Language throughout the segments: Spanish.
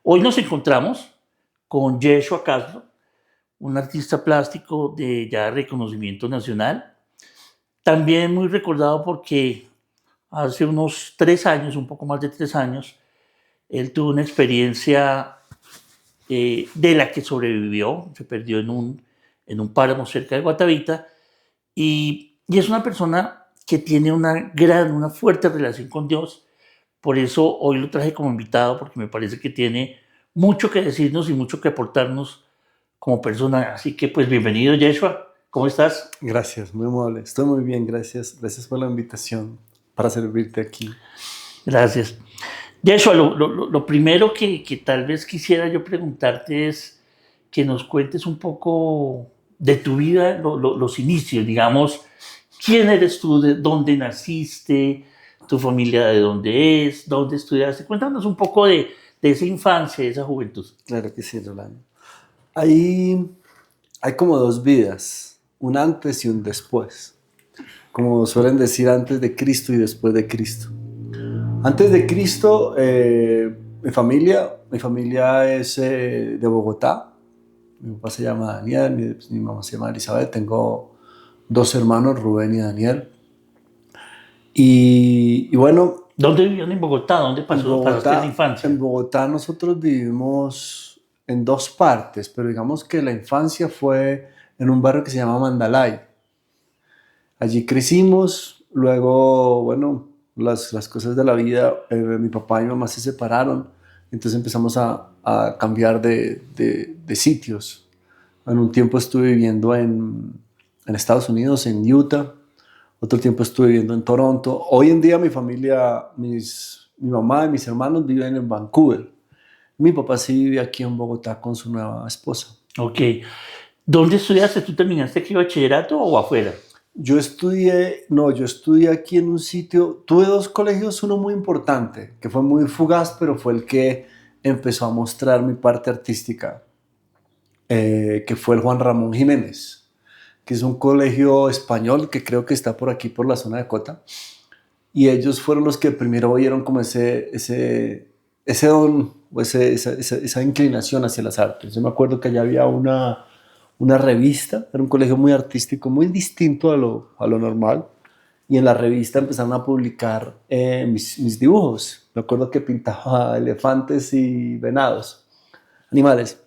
Hoy nos encontramos con Yeshua Castro, un artista plástico de ya reconocimiento nacional, también muy recordado porque hace unos 3 años, un poco más de 3 años, él tuvo una experiencia de la que sobrevivió, se perdió en un páramo cerca de Guatavita, y es una persona que tiene una fuerte relación con Dios. Por eso hoy lo traje como invitado, porque me parece que tiene mucho que decirnos y mucho que aportarnos como persona. Así que pues bienvenido, Yeshua. ¿Cómo estás? Gracias, muy amable. Estoy muy bien, gracias. Gracias por la invitación para servirte aquí. Gracias. Yeshua, lo primero que tal vez quisiera yo preguntarte es que nos cuentes un poco de tu vida, los inicios, digamos, quién eres tú, de dónde naciste, tu familia de dónde es, dónde estudiaste. Cuéntanos un poco de esa infancia, de esa juventud. Claro que sí, Rolando. Hay como dos vidas, un antes y un después. Como suelen decir, antes de Cristo y después de Cristo. Antes de Cristo, mi familia es de Bogotá. Mi papá se llama Daniel, mi mamá se llama Elizabeth. Tengo dos hermanos, Rubén y Daniel. Y bueno, ¿Dónde vivían en Bogotá? ¿Dónde pasaste la En infancia? Bogotá nosotros vivimos en dos partes, pero digamos que la infancia fue en un barrio que se llama Mandalay. Allí crecimos, luego, bueno, las cosas de la vida, mi papá y mi mamá se separaron, entonces empezamos a cambiar de sitios. En un tiempo estuve viviendo en Estados Unidos, en Utah, otro tiempo estuve viviendo en Toronto. Hoy en día mi familia, mi mamá y mis hermanos viven en Vancouver. Mi papá sí vive aquí en Bogotá con su nueva esposa. Ok. ¿Dónde estudiaste? ¿Tú terminaste aquí bachillerato o afuera? Yo estudié aquí en un sitio, tuve dos colegios, uno muy importante, que fue muy fugaz, pero fue el que empezó a mostrar mi parte artística, que fue el Juan Ramón Jiménez, que es un colegio español que creo que está por aquí, por la zona de Cota. Y ellos fueron los que primero vieron como ese don o esa inclinación hacia las artes. Yo me acuerdo que allá había una revista, era un colegio muy artístico, muy distinto a lo normal, y en la revista empezaron a publicar mis dibujos. Me acuerdo que pintaba elefantes y venados, animales.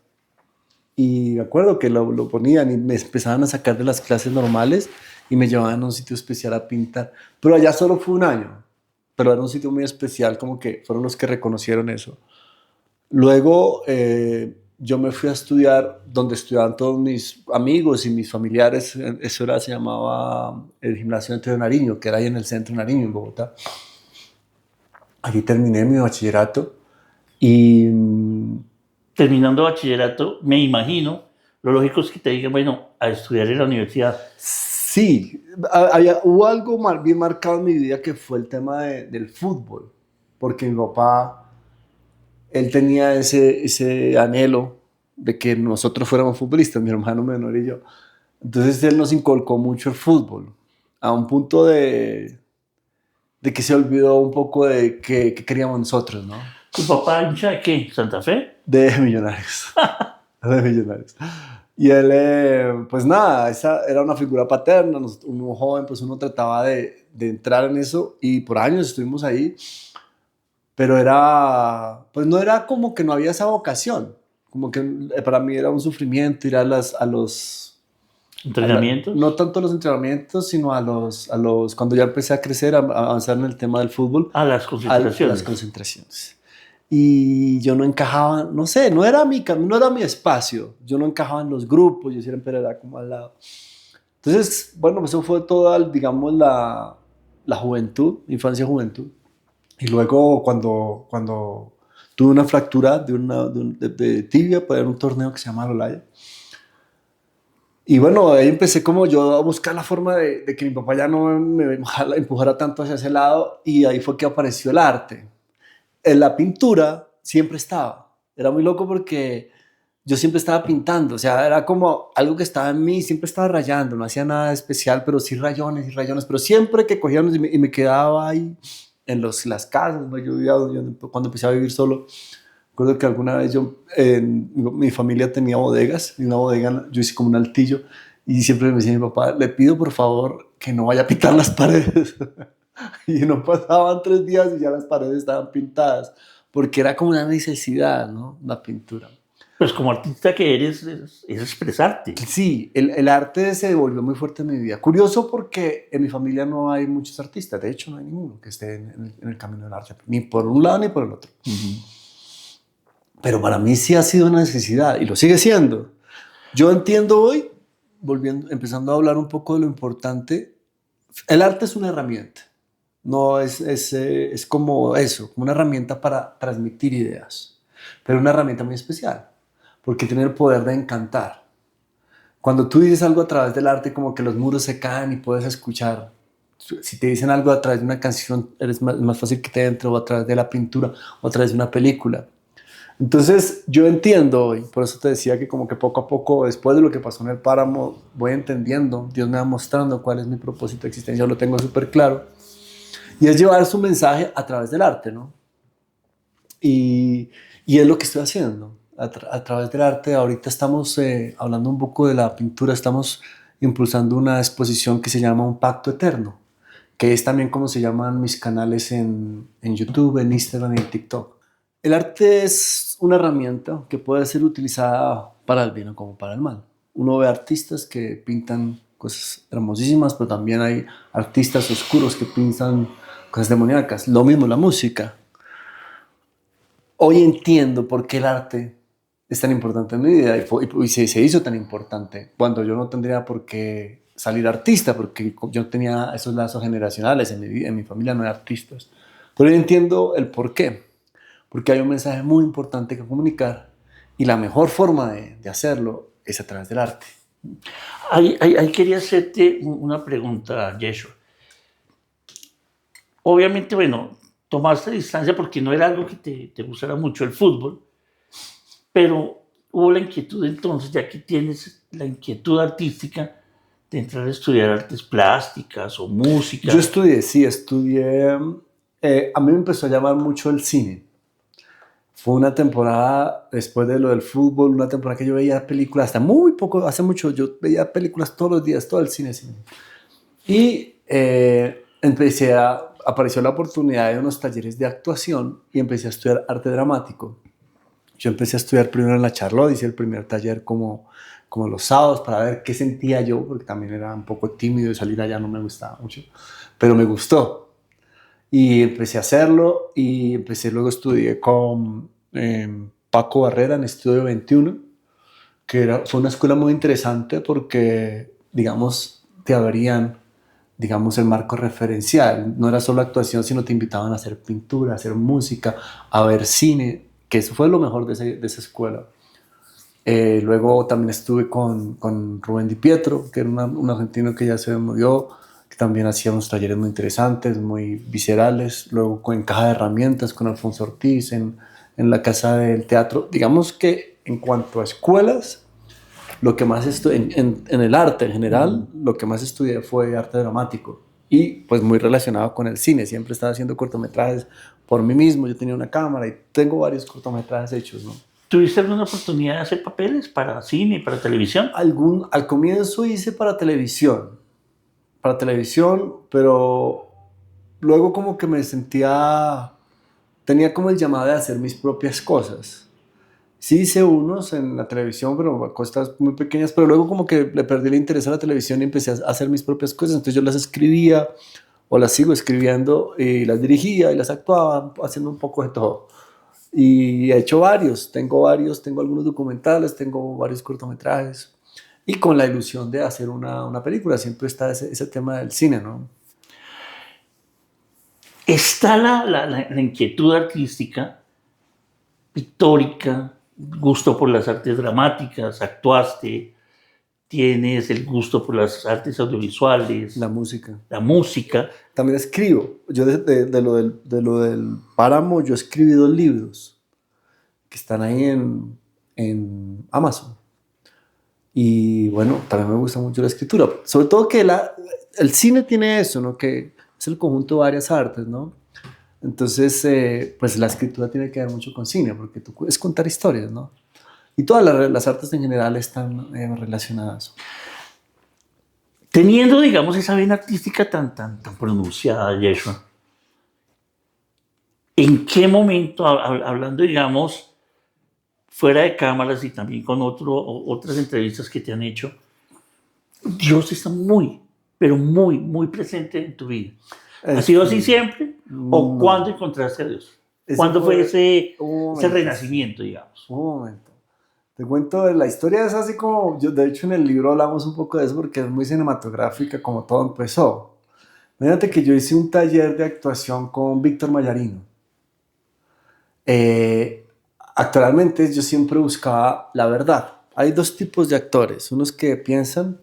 Y me acuerdo que lo ponían y me empezaban a sacar de las clases normales y me llevaban a un sitio especial a pintar. Pero allá solo fue un año, pero era un sitio muy especial, como que fueron los que reconocieron eso. Luego yo me fui a estudiar donde estudiaban todos mis amigos y mis familiares. Se llamaba el Gimnasio de Nariño, que era ahí en el centro de Nariño, en Bogotá. Allí terminé mi bachillerato y Terminando bachillerato, me imagino, lo lógico es que te digan, bueno, a estudiar en la universidad. sí, hubo algo bien marcado en mi vida que fue el tema del fútbol, porque mi papá, él tenía ese anhelo de que nosotros fuéramos futbolistas, mi hermano menor y yo. Entonces él nos inculcó mucho el fútbol, a un punto de que se olvidó un poco de qué queríamos nosotros, ¿no? ¿Tu papá hincha de qué? ¿Santa Fe? De Millonarios. De Millonarios. Y él, pues nada, esa era una figura paterna, uno joven, pues uno trataba de entrar en eso y por años estuvimos ahí, pero pues no era como que no había esa vocación, como que para mí era un sufrimiento ir ¿Entrenamientos? no tanto a los entrenamientos, sino cuando ya empecé a crecer, a avanzar en el tema del fútbol, A las a las concentraciones. concentraciones. Y yo no encajaba, no sé, no era mi espacio, yo no encajaba en los grupos, yo siempre era como al lado. Entonces, bueno, eso fue toda, digamos, la juventud, infancia-juventud. Y luego cuando tuve una fractura de tibia para ir a un torneo que se llama Lolaya. Y bueno, ahí empecé como yo a buscar la forma de que mi papá ya no me empujara tanto hacia ese lado y ahí fue que apareció el arte. En la pintura siempre estaba. Era muy loco porque yo siempre estaba pintando, o sea, era como algo que estaba en mí, siempre estaba rayando, no hacía nada especial, pero sí rayones y rayones, pero siempre que cogíamos y me quedaba ahí en las casas, ¿no? Cuando empecé a vivir solo, Recuerdo que alguna vez mi familia tenía bodegas, y una bodega, yo hice como un altillo, y siempre me decía mi papá, le pido por favor que no vaya a pintar las paredes. Y no pasaban 3 días y ya las paredes estaban pintadas, porque era como una necesidad, ¿no? La pintura. Pues como artista que eres, es expresarte. Sí, el arte se devolvió muy fuerte en mi vida. Curioso porque en mi familia no hay muchos artistas, de hecho no hay ninguno que esté en el camino del arte, ni por un lado ni por el otro. Pero para mí sí ha sido una necesidad y lo sigue siendo. Yo entiendo hoy, empezando a hablar un poco de lo importante, el arte es una herramienta. No es como eso, como una herramienta para transmitir ideas, pero una herramienta muy especial, porque tiene el poder de encantar. Cuando tú dices algo a través del arte, como que los muros se caen y puedes escuchar. Si te dicen algo a través de una canción, es más fácil que te entre, o a través de la pintura, o a través de una película. Entonces, yo entiendo hoy, por eso te decía que como que poco a poco, después de lo que pasó en el páramo, voy entendiendo, Dios me va mostrando cuál es mi propósito de existencia, yo lo tengo súper claro. Y es llevar su mensaje a través del arte, ¿no? Y es lo que estoy haciendo. A través del arte, ahorita estamos hablando un poco de la pintura, estamos impulsando una exposición que se llama Un Pacto Eterno, que es también como se llaman mis canales en YouTube, en Instagram y en TikTok. El arte es una herramienta que puede ser utilizada para el bien o como para el mal. Uno ve artistas que pintan cosas hermosísimas, pero también hay artistas oscuros que pintan cosas demoníacas. Lo mismo la música. Hoy entiendo por qué el arte es tan importante en mi vida y se hizo tan importante cuando yo no tendría por qué salir artista, porque yo no tenía esos lazos generacionales, en mi familia no hay artistas. Pero hoy entiendo el por qué, porque hay un mensaje muy importante que comunicar y la mejor forma de hacerlo es a través del arte. Ahí quería hacerte una pregunta, Yeshua. Obviamente, bueno, tomaste distancia porque no era algo que te gustara mucho el fútbol, pero hubo la inquietud entonces, ya que tienes la inquietud artística, de entrar a estudiar artes plásticas o música. Yo estudié, sí, estudié. A mí me empezó a llamar mucho el cine. Fue una temporada, después de lo del fútbol, una temporada que yo veía películas, hasta muy poco, hace mucho, yo veía películas todos los días, todo el cine. Y apareció la oportunidad de unos talleres de actuación y empecé a estudiar arte dramático. Yo empecé a estudiar primero en la Charlotte, hice el primer taller como los sábados para ver qué sentía yo, porque también era un poco tímido y salir allá no me gustaba mucho, pero me gustó. Y empecé a hacerlo y luego estudié con Paco Barrera en Estudio 21, que fue una escuela muy interesante porque, digamos, te abrían, digamos, el marco referencial. No era solo actuación, sino te invitaban a hacer pintura, a hacer música, a ver cine, que eso fue lo mejor de esa escuela. Luego también estuve con Rubén Di Pietro, que era un argentino que ya se murió, que también hacía unos talleres muy interesantes, muy viscerales. Luego en Caja de Herramientas con Alfonso Ortiz, en la Casa del Teatro. Digamos que en cuanto a escuelas, lo que más en el arte en general, lo que más estudié fue arte dramático. Y pues muy relacionado con el cine. Siempre estaba haciendo cortometrajes por mí mismo. Yo tenía una cámara y tengo varios cortometrajes hechos, ¿no? ¿Tuviste alguna oportunidad de hacer papeles para cine, para televisión? Al comienzo hice para televisión, pero luego como que tenía como el llamado de hacer mis propias cosas. Sí hice unos en la televisión, pero a costas muy pequeñas, pero luego como que le perdí el interés a la televisión y empecé a hacer mis propias cosas. Entonces yo las escribía o las sigo escribiendo y las dirigía y las actuaba, haciendo un poco de todo. Y he hecho tengo algunos documentales, tengo varios cortometrajes. Y con la ilusión de hacer una película, siempre está ese tema del cine, ¿no? Está la inquietud artística, pictórica, gusto por las artes dramáticas, actuaste, tienes el gusto por las artes audiovisuales, La música. la música. También escribo. Yo de lo del páramo, yo escribí 2 libros que están ahí en Amazon. Y bueno, también me gusta mucho la escritura. Sobre todo que el cine tiene eso, ¿no? Que es el conjunto de varias artes, ¿no? Entonces, pues la escritura tiene que ver mucho con cine, porque tú puedes contar historias, ¿no? Y todas las artes en general están relacionadas. Teniendo, digamos, esa vena artística tan pronunciada, Yeshua, ¿en qué momento, hablando, digamos, fuera de cámaras y también con otras entrevistas que te han hecho, Dios está muy, pero muy presente en tu vida? ¿Ha sido así siempre? ¿O cuándo encontraste a Dios? ¿Cuándo fue ese renacimiento, digamos? Un momento. Te cuento, la historia es así como, yo, de hecho en el libro hablamos un poco de eso porque es muy cinematográfica como todo empezó. Fíjate que yo hice un taller de actuación con Víctor Mayarino. Actualmente yo siempre buscaba la verdad. Hay dos tipos de actores, unos que piensan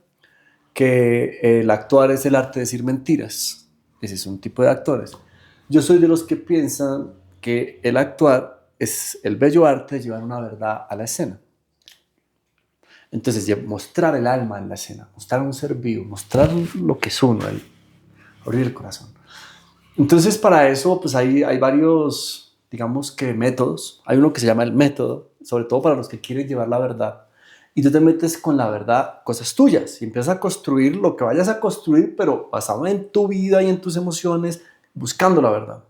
que el actuar es el arte de decir mentiras. Ese es un tipo de actores. Yo soy de los que piensan que el actuar es el bello arte de llevar una verdad a la escena. Entonces, mostrar el alma en la escena, mostrar un ser vivo, mostrar lo que es uno, abrir el corazón. Entonces, para eso, pues hay varios, digamos que métodos. Hay uno que se llama el método, sobre todo para los que quieren llevar la verdad. Y tú te metes con la verdad, cosas tuyas, y empiezas a construir lo que vayas a construir, pero basado en tu vida y en tus emociones, buscando la verdad.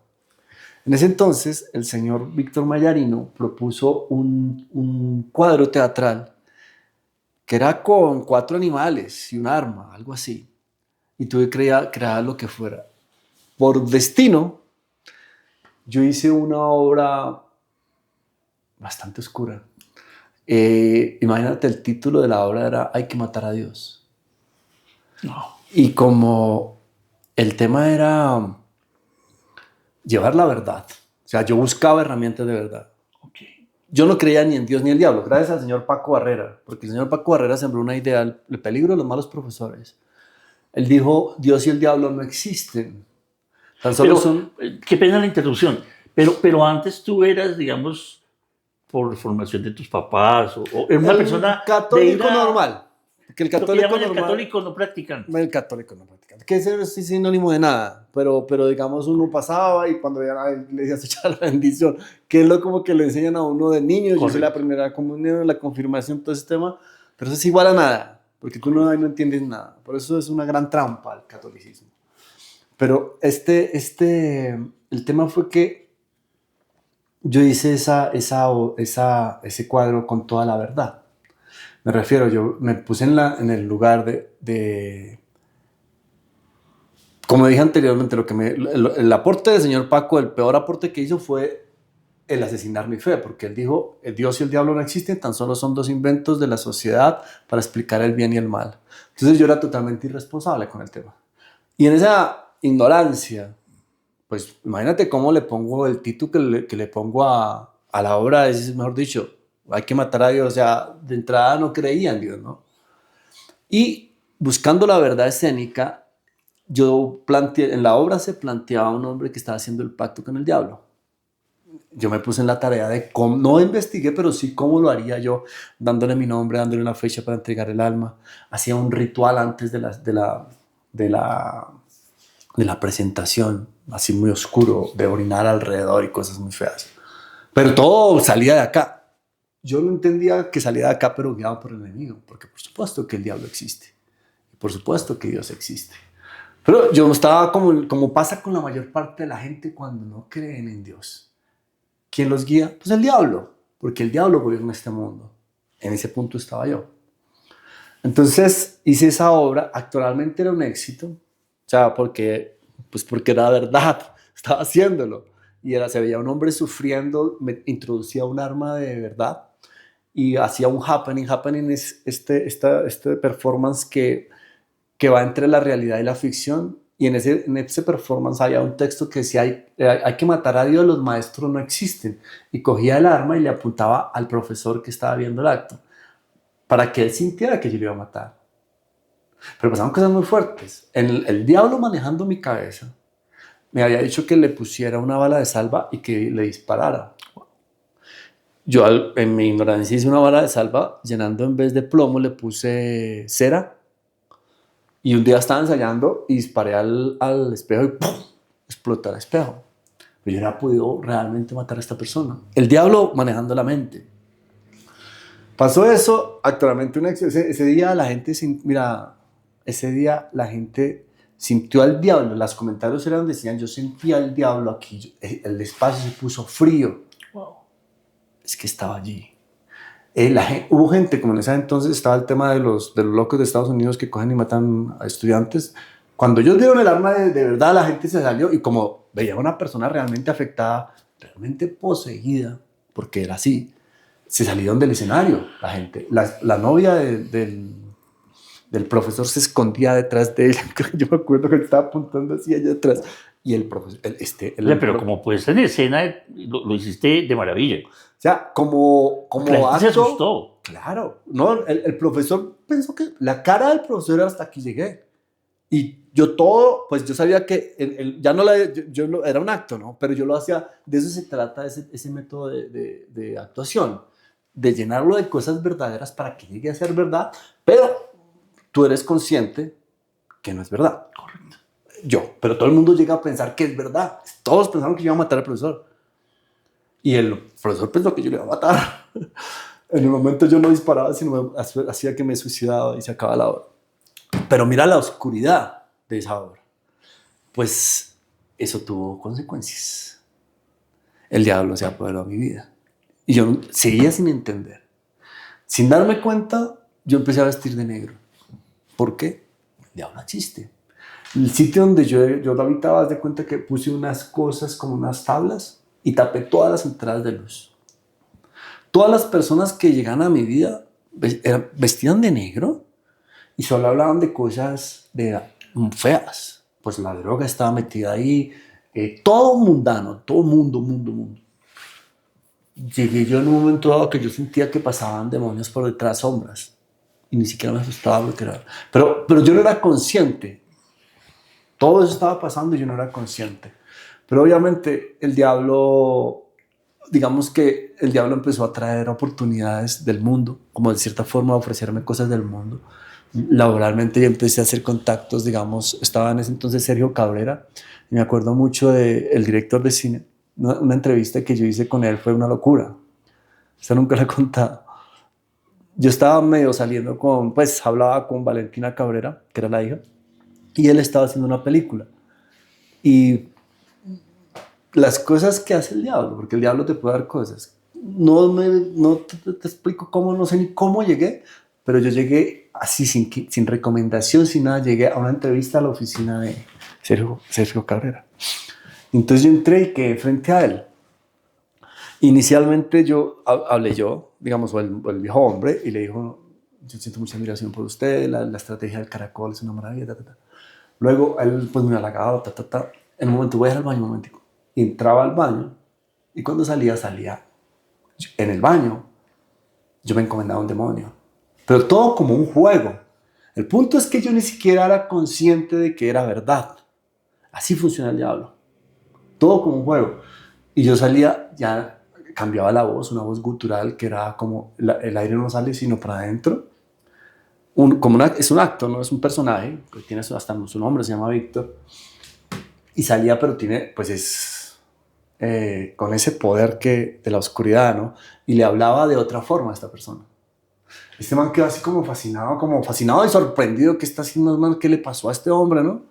En ese entonces, el señor Víctor Mayarino propuso un cuadro teatral que era con 4 animales y un arma, algo así. Y tuve que crear lo que fuera. Por destino, yo hice una obra bastante oscura. Imagínate, el título de la obra era Hay que matar a Dios. No. Y como el tema era llevar la verdad, o sea, yo buscaba herramientas de verdad. Okay. Yo no creía ni en Dios ni en el diablo, gracias al señor Paco Barrera, porque el señor Paco Barrera sembró una idea, el peligro de los malos profesores. Él dijo, Dios y el diablo no existen. Tan solo son... Qué pena la interrupción. Pero antes tú eras, digamos, por formación de tus papás, o era una persona católico normal. Que el católico normal... El católico no practicante. El católico no practicante. Que ese es sinónimo de nada. Pero digamos, uno pasaba y cuando ya le decías echar la bendición, que es lo como que le enseñan a uno de niño. Correcto. Yo hice la primera comunión, la confirmación, todo ese tema. Pero eso es igual a nada. Porque tú no entiendes nada. Por eso es una gran trampa el catolicismo. Pero el tema fue que yo hice ese cuadro con toda la verdad. Me refiero, yo me puse en el lugar de como dije anteriormente, el aporte del señor Paco, el peor aporte que hizo fue el asesinar mi fe, porque él dijo, el Dios y el diablo no existen, tan solo son 2 inventos de la sociedad para explicar el bien y el mal. Entonces yo era totalmente irresponsable con el tema. Y en esa ignorancia, pues imagínate cómo le pongo el título que le pongo a la obra, es mejor dicho, hay que matar a Dios, o sea, de entrada no creía en Dios, ¿no? Y buscando la verdad escénica, yo en la obra se planteaba un hombre que estaba haciendo el pacto con el diablo. Yo me puse en la tarea de cómo, no investigué, pero sí cómo lo haría yo, dándole mi nombre, dándole una fecha para entregar el alma. Hacía un ritual antes de la presentación, así muy oscuro, de orinar alrededor y cosas muy feas. Pero todo salía de acá. Yo no entendía que salía de acá, pero guiado por el enemigo, porque por supuesto que el diablo existe. Y por supuesto que Dios existe. Pero yo estaba como pasa con la mayor parte de la gente cuando no creen en Dios. ¿Quién los guía? Pues el diablo, porque el diablo gobierna este mundo. En ese punto estaba yo. Entonces hice esa obra, actualmente era un éxito, o sea, porque era verdad, estaba haciéndolo. Y se veía un hombre sufriendo, me introducía un arma de verdad y hacía un happening. Happening es este performance que va entre la realidad y la ficción, y en ese performance había un texto que decía hay que matar a Dios, los maestros no existen, y cogía el arma y le apuntaba al profesor que estaba viendo el acto, para que él sintiera que yo le iba a matar. Pero pasaban cosas muy fuertes. El diablo manejando mi cabeza me había dicho que le pusiera una bala de salva y que le disparara. Yo en mi ignorancia hice una bala de salva, llenando en vez de plomo le puse cera. Y un día estaba ensayando y disparé al espejo y ¡pum!, explotó el espejo. pero yo no había podido realmente matar a esta persona. El diablo manejando la mente. Pasó eso, actualmente ese día la gente, mira, ese día la gente sintió al diablo. Los comentarios eran, decían, yo sentía al diablo aquí, el espacio se puso frío. Wow. Es que estaba allí. Hubo gente, como en ese entonces estaba el tema de los locos de Estados Unidos que cogen y matan a estudiantes. Cuando ellos dieron el arma de verdad, la gente se salió y como veía a una persona realmente afectada, realmente poseída, porque era así, se salieron del escenario la gente. La novia del profesor se escondía detrás de él. Yo me acuerdo que él estaba apuntando así allá atrás. Y el profesor, Pero como puesta en escena, lo hiciste de maravilla. o sea, como La gente se acto, asustó. claro, no, el profesor pensó que la cara del profesor era hasta aquí llegué. Y yo todo, pues yo sabía que ya no era un acto, ¿no? Pero yo lo hacía, de eso se trata ese método de actuación, de llenarlo de cosas verdaderas para que llegue a ser verdad, pero tú eres consciente que no es verdad. Correcto. Pero todo el mundo llega a pensar que es verdad. Todos pensaron que yo iba a matar al profesor. Y el profesor pensó que yo le iba a matar. En el momento yo no disparaba, sino hacía que me suicidaba y se acababa la obra. Pero mira la oscuridad de esa obra. Pues eso tuvo consecuencias. El diablo se apoderó de mi vida. Y yo seguía sin entender. Sin darme cuenta, yo empecé a vestir de negro. ¿Por qué? El diablo existe. El sitio donde yo habitaba, haz de cuenta que puse unas cosas como unas tablas y tapé todas las entradas de luz. Todas las personas que llegaban a mi vida vestían de negro y solo hablaban de cosas feas. Pues la droga estaba metida ahí, todo mundano, todo mundo. Llegué yo en un momento dado que yo sentía que pasaban demonios por detrás, sombras, y ni siquiera me asustaba lo que era. Pero yo no era consciente. Todo eso estaba pasando y yo no era consciente. Pero obviamente el diablo, digamos que el diablo empezó a traer oportunidades del mundo, como de cierta forma a ofrecerme cosas del mundo. Laboralmente yo empecé a hacer contactos, digamos, estaba en ese entonces Sergio Cabrera, y me acuerdo mucho del director de cine. Una entrevista que yo hice con él fue una locura. Esta nunca la he contado. Yo estaba medio saliendo pues hablaba con Valentina Cabrera, que era la hija, y él estaba haciendo una película. Y las cosas que hace el diablo, porque el diablo te puede dar cosas. No te explico cómo, no sé ni cómo llegué, pero yo llegué así sin recomendación, sin nada, llegué a una entrevista a la oficina de Sergio Cabrera. Entonces yo entré y quedé frente a él. Inicialmente hablé yo, digamos, o el viejo hombre, y le dijo, yo siento mucha admiración por usted, la estrategia del caracol es una maravilla, Luego él pues me halagaba, En un momento voy a ir al baño un momentico. Y entraba al baño y cuando salía en el baño. Yo me encomendaba a un demonio. Pero todo como un juego. El punto es que yo ni siquiera era consciente de que era verdad. Así funciona el diablo. Todo como un juego. Y yo salía, ya cambiaba la voz, una voz gutural que era como el aire no sale sino para adentro. Es un acto, no es un personaje, que tiene hasta su nombre, se llama Víctor. Y salía, pero tiene, pues con ese poder de la oscuridad, ¿no? Y le hablaba de otra forma a esta persona. Este man quedó así como fascinado y sorprendido. ¿Qué está haciendo, man? ¿Qué le pasó a este hombre, no?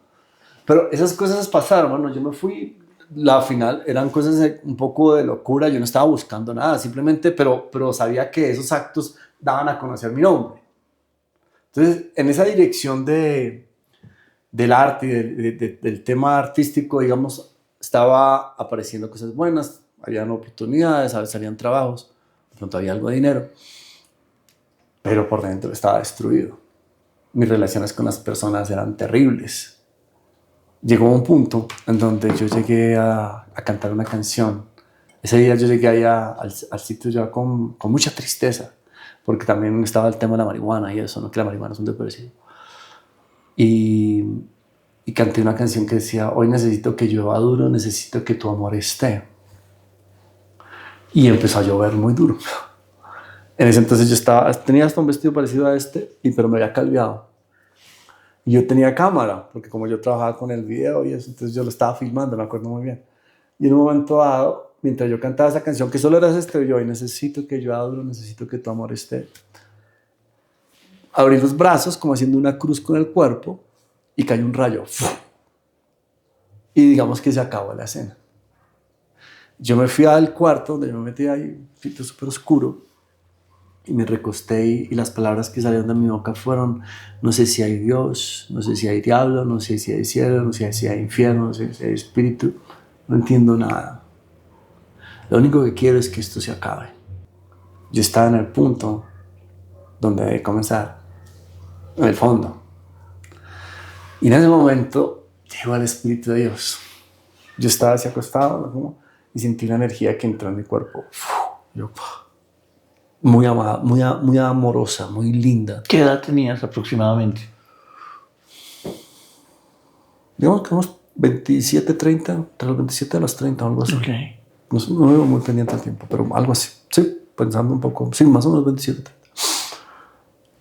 Pero esas cosas pasaron, bueno, yo me fui, la final eran cosas un poco de locura, yo no estaba buscando nada, simplemente, pero sabía que esos actos daban a conocer mi nombre. Entonces, en esa dirección del arte y del tema artístico, digamos, estaba apareciendo cosas buenas, habían oportunidades, salían trabajos, de pronto había algo de dinero, pero por dentro estaba destruido. Mis relaciones con las personas eran terribles. Llegó un punto en donde yo llegué a cantar una canción. Ese día yo llegué allá al sitio ya con mucha tristeza, porque también estaba el tema de la marihuana y eso, ¿no? Que la marihuana es un depresivo. Y canté una canción que decía, hoy necesito que llueva duro, necesito que tu amor esté. Y empezó a llover muy duro. En ese entonces tenía hasta un vestido parecido a pero me había calviado. Y yo tenía cámara, porque como yo trabajaba con el video y eso, entonces yo lo estaba filmando, me acuerdo muy bien. Y en un momento dado, mientras yo cantaba esa canción, que solo era ese estribillo, y necesito que yo adoro, necesito que tu amor esté, abrí los brazos como haciendo una cruz con el cuerpo y cayó un rayo. Y digamos que se acabó la escena. Yo me fui al cuarto donde yo me metí ahí, un sitio súper oscuro, y me recosté y las palabras que salieron de mi boca fueron: no sé si hay Dios, no sé si hay diablo, no sé si hay cielo, no sé si hay infierno, no sé si hay espíritu, no entiendo nada. Lo único que quiero es que esto se acabe. Yo estaba en el punto donde debe comenzar, en el fondo. Y en ese momento llegó el Espíritu de Dios. Yo estaba así acostado, ¿no? Y sentí una energía que entró en mi cuerpo. Yo, muy amada, muy amorosa, muy linda. ¿Qué edad tenías aproximadamente? Digamos que unos 27, 30, entre los 27 a los 30, algo así. Okay. No vivo muy pendiente del tiempo, pero algo así. Sí, pensando un poco. Sí, más o menos 27, 30.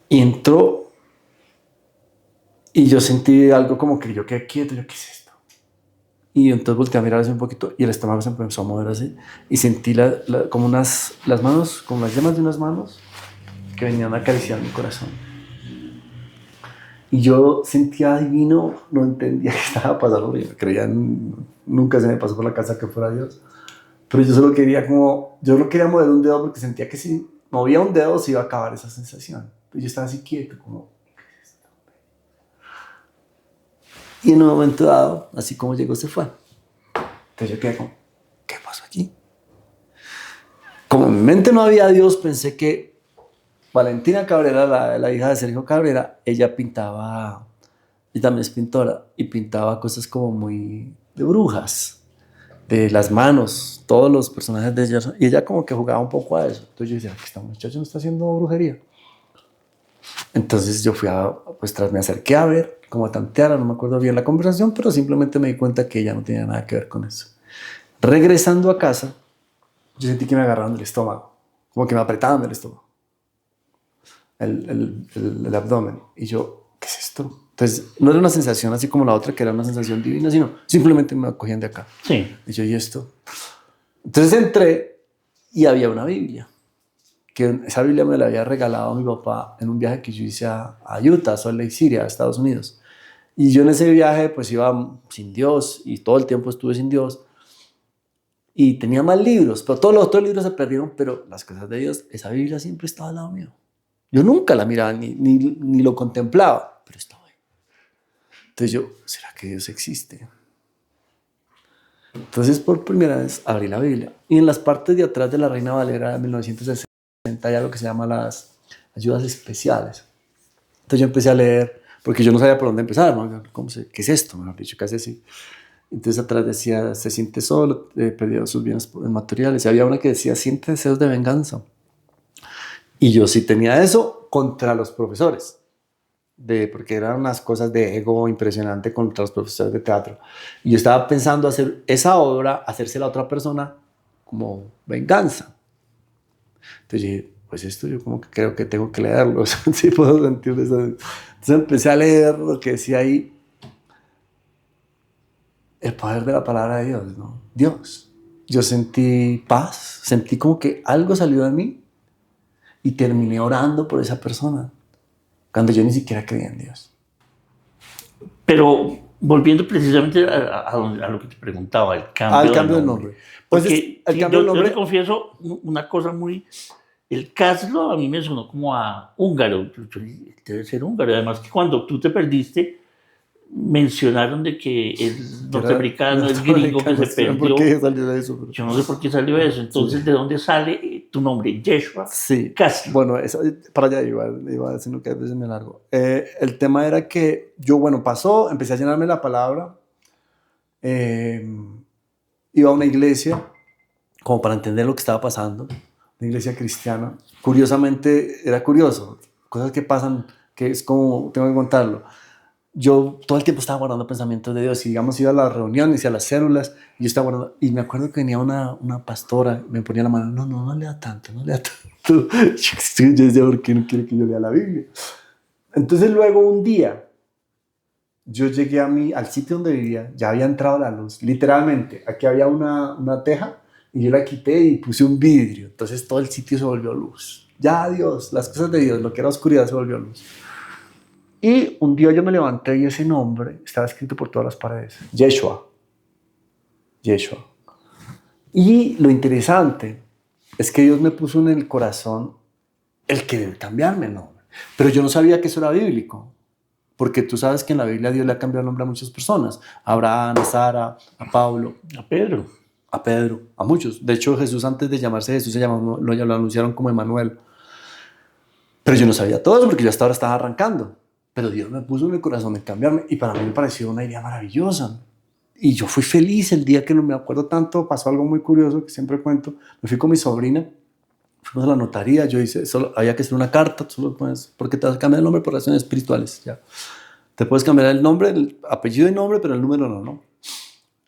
Y entró y yo sentí algo como que yo quedé quieto. Yo, ¿qué es esto? Y entonces volteé a mirar así un poquito y el estómago se empezó a mover así. Y sentí como las manos, como las llamas de unas manos que venían a acariciar mi corazón. Y yo sentía divino, no entendía qué estaba pasando. Yo creía, nunca se me pasó por la casa que fuera Dios. Pero yo solo quería yo no quería mover un dedo porque sentía que si movía un dedo se iba a acabar esa sensación. Yo estaba así quieto, como, ¿qué es esto? Y en un momento dado, así como llegó, se fue. Entonces yo quedé como, ¿qué pasó aquí? Como en mi mente no había Dios, pensé que Valentina Cabrera, la hija de Sergio Cabrera, ella pintaba, y también es pintora, y pintaba cosas como muy de brujas, de las manos, todos los personajes de ella, y ella como que jugaba un poco a eso. Entonces yo decía, que esta muchacha no está haciendo brujería. Entonces yo pues me acerqué a ver, como a tantear, no me acuerdo bien la conversación, pero simplemente me di cuenta que ella no tenía nada que ver con eso. Regresando a casa, yo sentí que me agarraban el estómago, como que me apretaban el estómago, el abdomen. Y yo, ¿qué es esto? Entonces, no era una sensación así como la otra, que era una sensación divina, sino simplemente me cogían de acá. Sí. Y yo, ¿y esto? Entonces entré y había una Biblia, que esa Biblia me la había regalado mi papá en un viaje que yo hice a Utah, Salt Lake City, a Estados Unidos. Y yo en ese viaje pues iba sin Dios y todo el tiempo estuve sin Dios. Y tenía más libros, pero todos los otros libros se perdieron, pero las cosas de Dios, esa Biblia siempre estaba al lado mío. Yo nunca la miraba ni lo contemplaba, pero estaba ahí. Entonces yo, ¿será que Dios existe? Entonces por primera vez abrí la Biblia y en las partes de atrás de la Reina Valera de 1960 hay algo que se llama las ayudas especiales. Entonces yo empecé a leer, porque yo no sabía por dónde empezar, ¿no? ¿Qué es esto? Mejor dicho, casi así. Entonces atrás decía, se siente solo, perdió sus bienes materiales. Y había una que decía, siente deseos de venganza. Y yo sí tenía eso contra los profesores, porque eran unas cosas de ego impresionante contra los profesores de teatro. Y yo estaba pensando hacer esa obra, hacérsela a otra persona como venganza. Entonces dije, pues esto yo como que creo que tengo que leerlo. Sí puedo sentir eso. Entonces empecé a leer lo que decía ahí. El poder de la palabra de Dios, ¿no? Dios. Yo sentí paz, sentí como que algo salió de mí y terminé orando por esa persona cuando yo ni siquiera creía en Dios. Pero volviendo precisamente a lo que te preguntaba, el cambio Del nombre. Pues el cambio del yo nombre. te confieso una cosa muy... El Caslo a mí me sonó como a húngaro, debe ser húngaro. Además que cuando tú te perdiste, mencionaron de que el norteamericano, el gringo que se perdió. ¿Por qué salió de eso? Yo no sé por qué salió eso. Entonces, sí. ¿De dónde sale tu nombre? Yeshua. Sí. Caslo. Bueno, para allá iba a decir que a veces me largo. El tema era que yo, pasó, empecé a llenarme la palabra. Iba a una iglesia como para entender lo que estaba pasando, una iglesia cristiana. Curiosamente, era curioso, cosas que pasan, que es como, tengo que contarlo. Yo todo el tiempo estaba guardando pensamientos de Dios y digamos iba a las reuniones y a las células y yo estaba guardando, y me acuerdo que venía una pastora, me ponía la mano, no lea tanto, no lea tanto. Yo decía, ¿por qué no quiere que yo lea la Biblia? Entonces luego un día yo llegué al sitio donde vivía, ya había entrado la luz, literalmente, aquí había una teja y yo la quité y puse un vidrio, entonces todo el sitio se volvió luz. Ya Dios, las cosas de Dios, lo que era oscuridad se volvió luz. Y un día yo me levanté y ese nombre estaba escrito por todas las paredes, Yeshua. Yeshua. Y lo interesante es que Dios me puso en el corazón el querer cambiarme el nombre, pero yo no sabía que eso era bíblico. Porque tú sabes que en la Biblia Dios le ha cambiado el nombre a muchas personas. A Abraham, a Sara, a Pablo, A Pedro. a Pedro, a muchos. De hecho, Jesús antes de llamarse Jesús lo anunciaron como Emmanuel. Pero yo no sabía todo eso porque yo hasta ahora estaba arrancando. Pero Dios me puso en el corazón de cambiarme y para mí me pareció una idea maravillosa. Y yo fui feliz el día que no me acuerdo tanto. Pasó algo muy curioso que siempre cuento. Me fui con mi sobrina. Fuimos a la notaría, yo hice, solo había que hacer una carta, solo puedes, porque te vas a cambiar el nombre por razones espirituales, ya. Te puedes cambiar el nombre, el apellido y nombre, pero el número no, ¿no?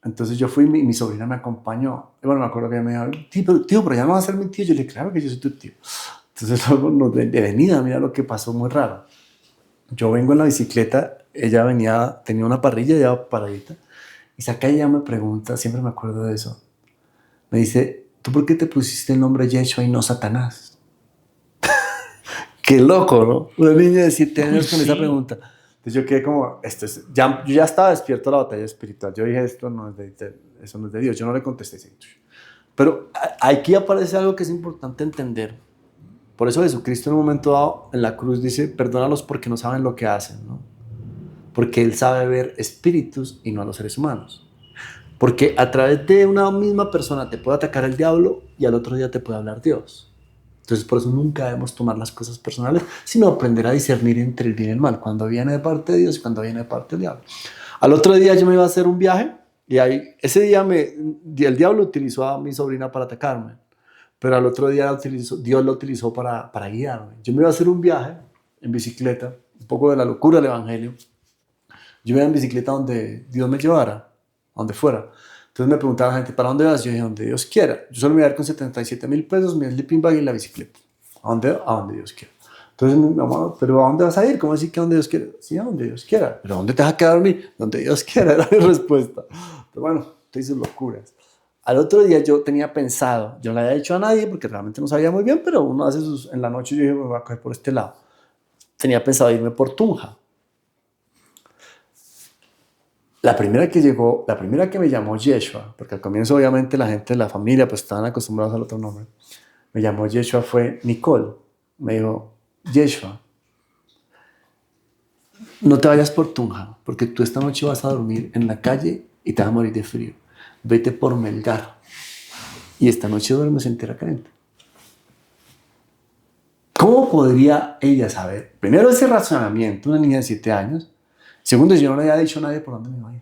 Entonces yo fui, mi sobrina me acompañó, y bueno, me acuerdo que ella me dijo, tío, pero ya no va a ser mi tío, yo le dije, claro que yo soy tu tío. Entonces luego, de venida, mira lo que pasó, muy raro. Yo vengo en la bicicleta, ella venía, tenía una parrilla ya paradita, y saca ella me pregunta, siempre me acuerdo de eso, me dice, ¿tú por qué te pusiste el nombre Yeshua y no Satanás? Qué loco, ¿no? Una niña de 7 años con esa pregunta. Entonces yo quedé como, yo ya estaba despierto a la batalla espiritual. Yo dije, eso no es de Dios. Yo no le contesté ese. Pero aquí aparece algo que es importante entender. Por eso Jesucristo en un momento dado en la cruz dice, perdónalos porque no saben lo que hacen, ¿no? Porque Él sabe ver espíritus y no a los seres humanos. Porque a través de una misma persona te puede atacar el diablo y al otro día te puede hablar Dios. Entonces por eso nunca debemos tomar las cosas personales, sino aprender a discernir entre el bien y el mal, cuando viene de parte de Dios y cuando viene de parte del diablo. Al otro día yo me iba a hacer un viaje y ese día el diablo utilizó a mi sobrina para atacarme, pero al otro día Dios lo utilizó para guiarme. Yo me iba a hacer un viaje en bicicleta, un poco de la locura del evangelio. Yo iba en bicicleta donde Dios me llevara, a donde fuera. Entonces me preguntaba la gente, ¿para dónde vas? Yo dije, donde Dios quiera. Yo solo me iba a ir con 77,000 pesos, mi sleeping bag y la bicicleta. ¿A dónde? A donde Dios quiera. Entonces mi mamá, ¿pero a dónde vas a ir? ¿Cómo así que a donde Dios quiera? Sí, a donde Dios quiera. ¿Pero a dónde te vas a quedar a dormir? Donde Dios quiera, era mi respuesta. Pero bueno, te hice locuras. Al otro día yo tenía pensado, yo no le había dicho a nadie porque realmente no sabía muy bien, pero uno hace en la noche yo dije, me voy a coger por este lado. Tenía pensado irme por Tunja. La primera que me llamó Yeshua, porque al comienzo obviamente la gente de la familia pues estaban acostumbrados al otro nombre, me llamó Yeshua fue Nicole. Me dijo, Yeshua, no te vayas por Tunja, porque tú esta noche vas a dormir en la calle y te vas a morir de frío. Vete por Melgar y esta noche duermes en tierra caliente. ¿Cómo podría ella saber? Primero ese razonamiento, una niña de 7 años. Segundo, yo no le había dicho a nadie por dónde me iba a ir.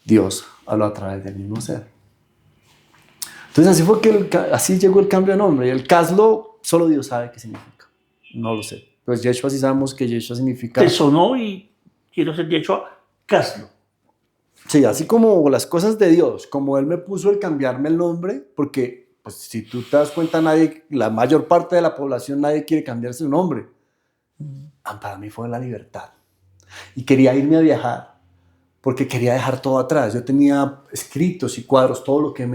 Dios habló a través del mismo ser. Entonces así fue que así llegó el cambio de nombre. Y el Caslo, solo Dios sabe qué significa. No lo sé. Pues Yeshua sí sabemos que Yeshua significa... Te sonó y quiero ser Yeshua, Caslo. Sí, así como las cosas de Dios, como Él me puso el cambiarme el nombre, porque pues, si tú te das cuenta, la mayor parte de la población, nadie quiere cambiarse el nombre. Para mí fue la libertad. Y quería irme a viajar, porque quería dejar todo atrás. Yo tenía escritos y cuadros, todo lo que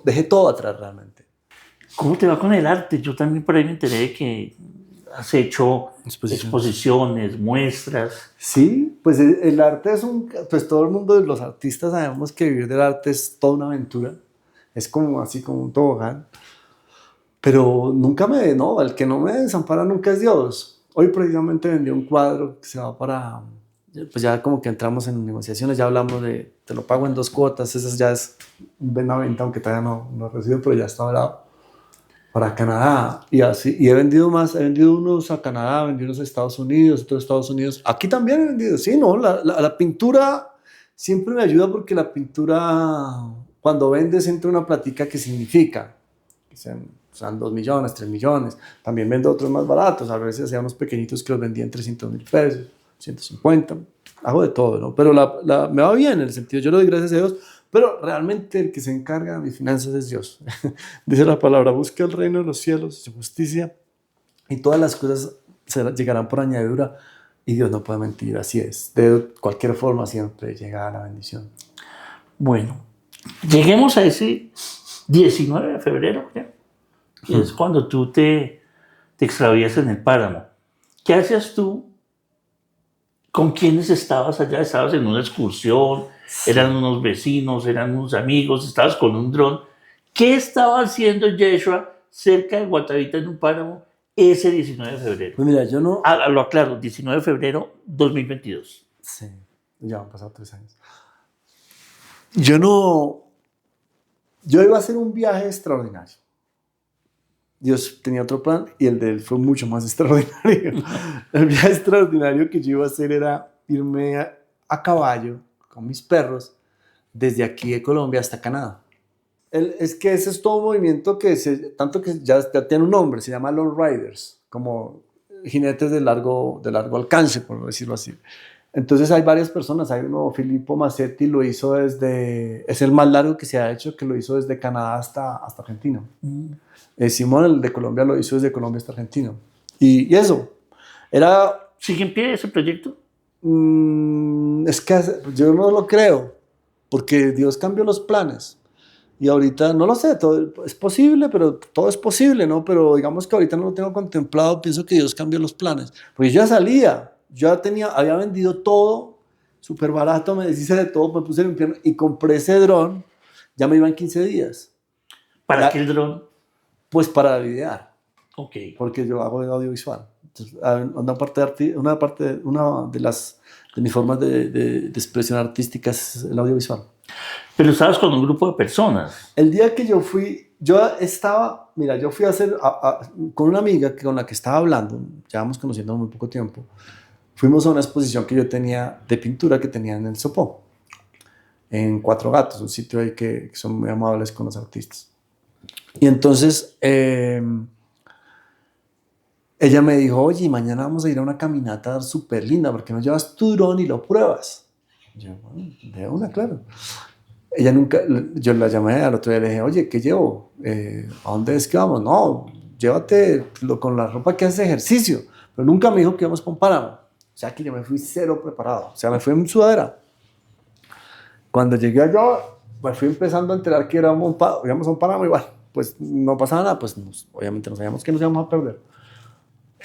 dejé todo atrás realmente. ¿Cómo te va con el arte? Yo también por ahí me enteré de que has hecho exposiciones, muestras. Sí, pues el arte es pues todo el mundo, los artistas sabemos que vivir del arte es toda una aventura. Es como así como un tobogán. Pero el que no me desampara nunca es Dios. Hoy precisamente vendí un cuadro que se va pues ya como que entramos en negociaciones, ya hablamos te lo pago en 2 cuotas, esa ya es una venta, aunque todavía no recibo, pero ya está hablado, para Canadá, y así, y he vendido unos a Canadá, he vendido unos a Estados Unidos, otros a Estados Unidos, aquí también he vendido, sí, no, la pintura siempre me ayuda porque la pintura, cuando vendes, entra una plática que significa, que sean 2 millones, 3 millones, también vendo otros más baratos, a veces hacía unos pequeñitos que los vendía en 300,000 pesos, 150, hago de todo, ¿no? Pero me va bien en el sentido, yo le doy gracias a Dios, pero realmente el que se encarga de mis finanzas es Dios. Dice la palabra, busca el reino de los cielos, su justicia, y todas las cosas llegarán por añadidura. Y Dios no puede mentir, así es. De cualquier forma siempre llega la bendición. Bueno, lleguemos a ese 19 de febrero, ¿ya? Que es cuando tú te extravías en el páramo. ¿Qué hacías tú? ¿Con quiénes estabas allá? ¿Estabas en una excursión? ¿Eran unos vecinos? ¿Eran unos amigos? ¿Estabas con un dron? ¿Qué estaba haciendo Yeshua cerca de Guatavita en un páramo ese 19 de febrero? Pues mira, yo no... Lo aclaro, 19 de febrero 2022. Sí, ya han pasado 3 años. Yo no... Yo iba a hacer un viaje extraordinario. Dios tenía otro plan y el de él fue mucho más extraordinario. El viaje extraordinario que yo iba a hacer era irme a caballo con mis perros desde aquí de Colombia hasta Canadá. Es que ese es todo un movimiento que tanto que ya tiene un nombre, se llama Long Riders, como jinetes de largo alcance, por decirlo así. Entonces hay varias personas, hay uno, Filippo Massetti lo hizo es el más largo que se ha hecho, que lo hizo desde Canadá hasta Argentina. Simón, el de Colombia, lo hizo desde Colombia hasta Argentina. Y eso, era... ¿Sigue en pie ese proyecto? Es que yo no lo creo, porque Dios cambió los planes. Y ahorita, no lo sé, todo es posible, pero todo es posible, ¿no? Pero digamos que ahorita no lo tengo contemplado, pienso que Dios cambió los planes. Porque yo ya salía, había vendido todo, súper barato, me deshice de todo, me puse en infierno y compré ese dron, ya me iban 15 días. ¿Para qué el dron? Pues para videar. Ok. Porque yo hago audiovisual. Entonces, una de mis formas de expresión artística es el audiovisual. Pero estabas con un grupo de personas. El día que yo fui, yo fui a hacer, con una amiga con la que estaba hablando, llevamos conociendo muy poco tiempo, fuimos a una exposición que yo tenía de pintura que tenía en el Sopó, en Cuatro Gatos, un sitio ahí que son muy amables con los artistas. Y entonces ella me dijo, oye, mañana vamos a ir a una caminata súper linda, ¿por qué no llevas tu dron y lo pruebas? Yo, bueno, de una, claro. Ella nunca, yo la llamé al otro día y le dije, oye, ¿qué llevo? ¿A dónde es que vamos? No, llévate con la ropa que haces ejercicio. Pero nunca me dijo que íbamos para un páramo. O sea que yo me fui cero preparado. O sea, me fui en sudadera. Cuando llegué allá, me fui empezando a enterar que íbamos a un páramo y bueno, pues no pasaba nada. Pues obviamente no sabíamos que nos íbamos a perder.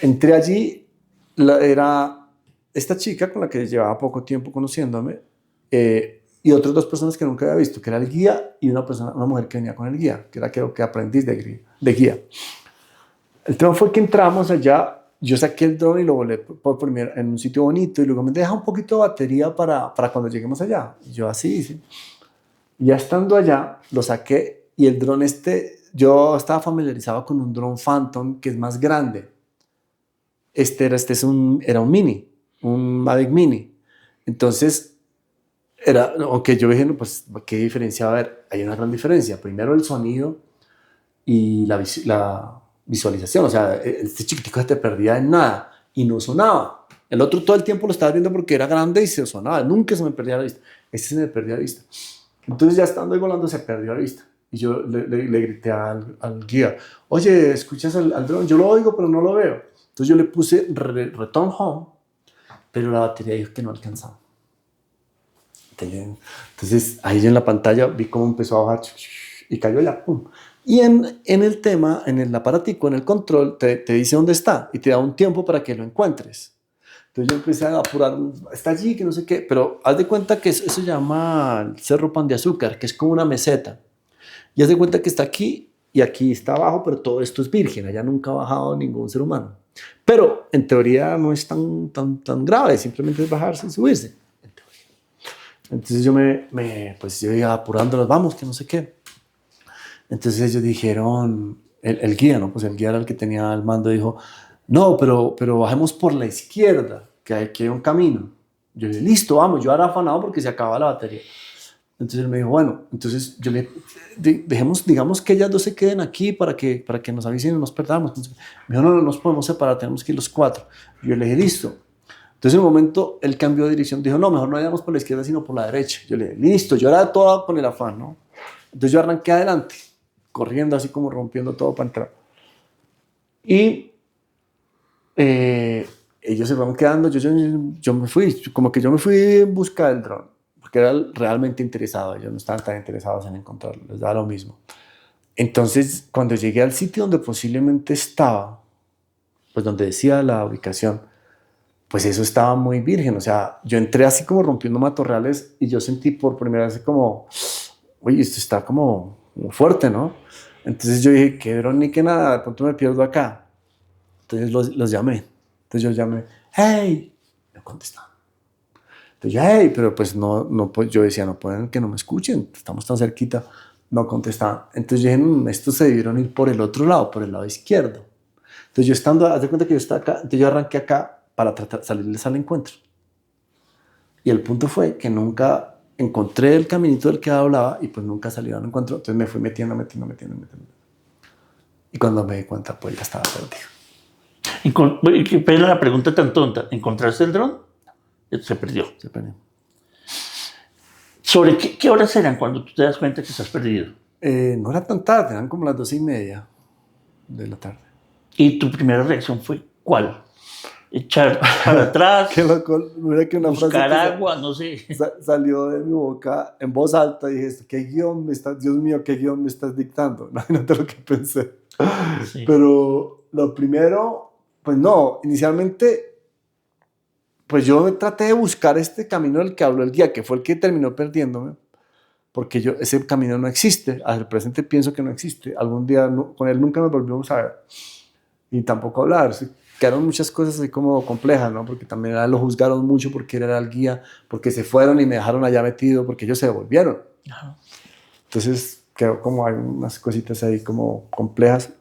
Entré allí, era esta chica con la que llevaba poco tiempo conociéndome, y otras 2 personas que nunca había visto, que era el guía y una mujer que venía con el guía, que era creo que aprendiz de guía. El tema fue que entramos allá, yo saqué el dron y lo volé por primero en un sitio bonito y luego me deja un poquito de batería para cuando lleguemos allá. Y yo así, sí. Ya estando allá, lo saqué y el dron yo estaba familiarizado con un dron Phantom que es más grande. Era un Mini, un Mavic Mini. Entonces, aunque yo dije, no, pues, ¿qué diferencia va a haber? Hay una gran diferencia. Primero el sonido y la visualización. O sea, este chiquitico se te perdía en nada y no sonaba. El otro todo el tiempo lo estaba viendo porque era grande y se sonaba. Nunca se me perdía la vista. Este se me perdía la vista. Entonces, ya estando ahí volando, se perdió la vista. Y yo le grité al guía, oye, ¿escuchas al dron? Yo lo oigo, pero no lo veo. Entonces yo le puse return home, pero la batería dijo que no alcanzaba. Entonces ahí yo en la pantalla vi cómo empezó a bajar y cayó ya, pum. Y en el tema, en el aparatico, en el control, te dice dónde está y te da un tiempo para que lo encuentres. Entonces yo empecé a apurar, está allí, que no sé qué, pero haz de cuenta que eso se llama el Cerro Pan de Azúcar, que es como una meseta. Y haz de cuenta que está aquí y aquí está abajo, pero todo esto es virgen, allá nunca ha bajado ningún ser humano. Pero en teoría no es tan grave, simplemente es bajarse y subirse. En teoría. Entonces yo iba apurándolos, vamos, que no sé qué. Entonces ellos dijeron, el guía, ¿no? Pues el guía era el que tenía el mando, dijo, no, pero bajemos por la izquierda, que aquí hay un camino. Yo dije, listo, vamos, yo era afanado porque se acaba la batería. Entonces él me dijo, bueno, entonces digamos que ellas 2 se queden aquí para que nos avisen y no nos perdamos. Entonces, me dijo, no nos podemos separar, tenemos que ir los 4. Yo le dije, listo. Entonces en un momento él cambió de dirección, dijo, no, mejor no vayamos por la izquierda sino por la derecha. Yo le dije, listo, yo era todo con el afán, ¿no? Entonces yo arranqué adelante, corriendo así como rompiendo todo para entrar. Y ellos se fueron quedando, yo me fui, como que yo me fui en busca del dron, porque era realmente interesado, ellos no estaban tan interesados en encontrarlo, les daba lo mismo. Entonces, cuando llegué al sitio donde posiblemente estaba, pues donde decía la ubicación, pues eso estaba muy virgen, o sea, yo entré así como rompiendo matorrales y yo sentí por primera vez como, oye, esto está como fuerte, ¿no? Entonces yo dije, qué dron ni qué nada, de pronto me pierdo acá. Entonces los llamé. Entonces yo llamé, hey, no contestaban. Entonces yo, hey, pero pues no, pues yo decía, no pueden que no me escuchen, estamos tan cerquita, no contestaban. Entonces yo dije, estos se debieron ir por el otro lado, por el lado izquierdo. Entonces yo estando, haz de cuenta que yo estaba acá, entonces yo arranqué acá para tratar de salirles al encuentro. Y el punto fue que nunca encontré el caminito del que hablaba y pues nunca salieron al encuentro. Entonces me fui metiendo. Y cuando me di cuenta, pues ya estaba perdido. ¿Qué pena la pregunta tan tonta? ¿Encontraste el dron? Se perdió. Se perdió. ¿Sobre qué horas eran cuando tú te das cuenta que estás perdido? No era tan tarde, eran como las 2:30 de la tarde. ¿Y tu primera reacción fue cuál? ¿Echar para atrás? Qué loco, mira que una buscar frase agua, no sé. Salió de mi boca en voz alta y dije, ¿qué guión me estás, Dios mío, qué guión me estás dictando? Imagínate lo que pensé. Sí. Pero lo primero, pues no, inicialmente, pues yo traté de buscar este camino del que habló el guía, que fue el que terminó perdiéndome, porque ese camino no existe, al presente pienso que no existe, algún día con él nunca nos volvimos a ver, y tampoco hablar, quedaron muchas cosas así como complejas, ¿no? Porque también lo juzgaron mucho porque él era el guía, porque se fueron y me dejaron allá metido, porque ellos se devolvieron. Ajá. Entonces quedó como hay unas cositas ahí como complejas.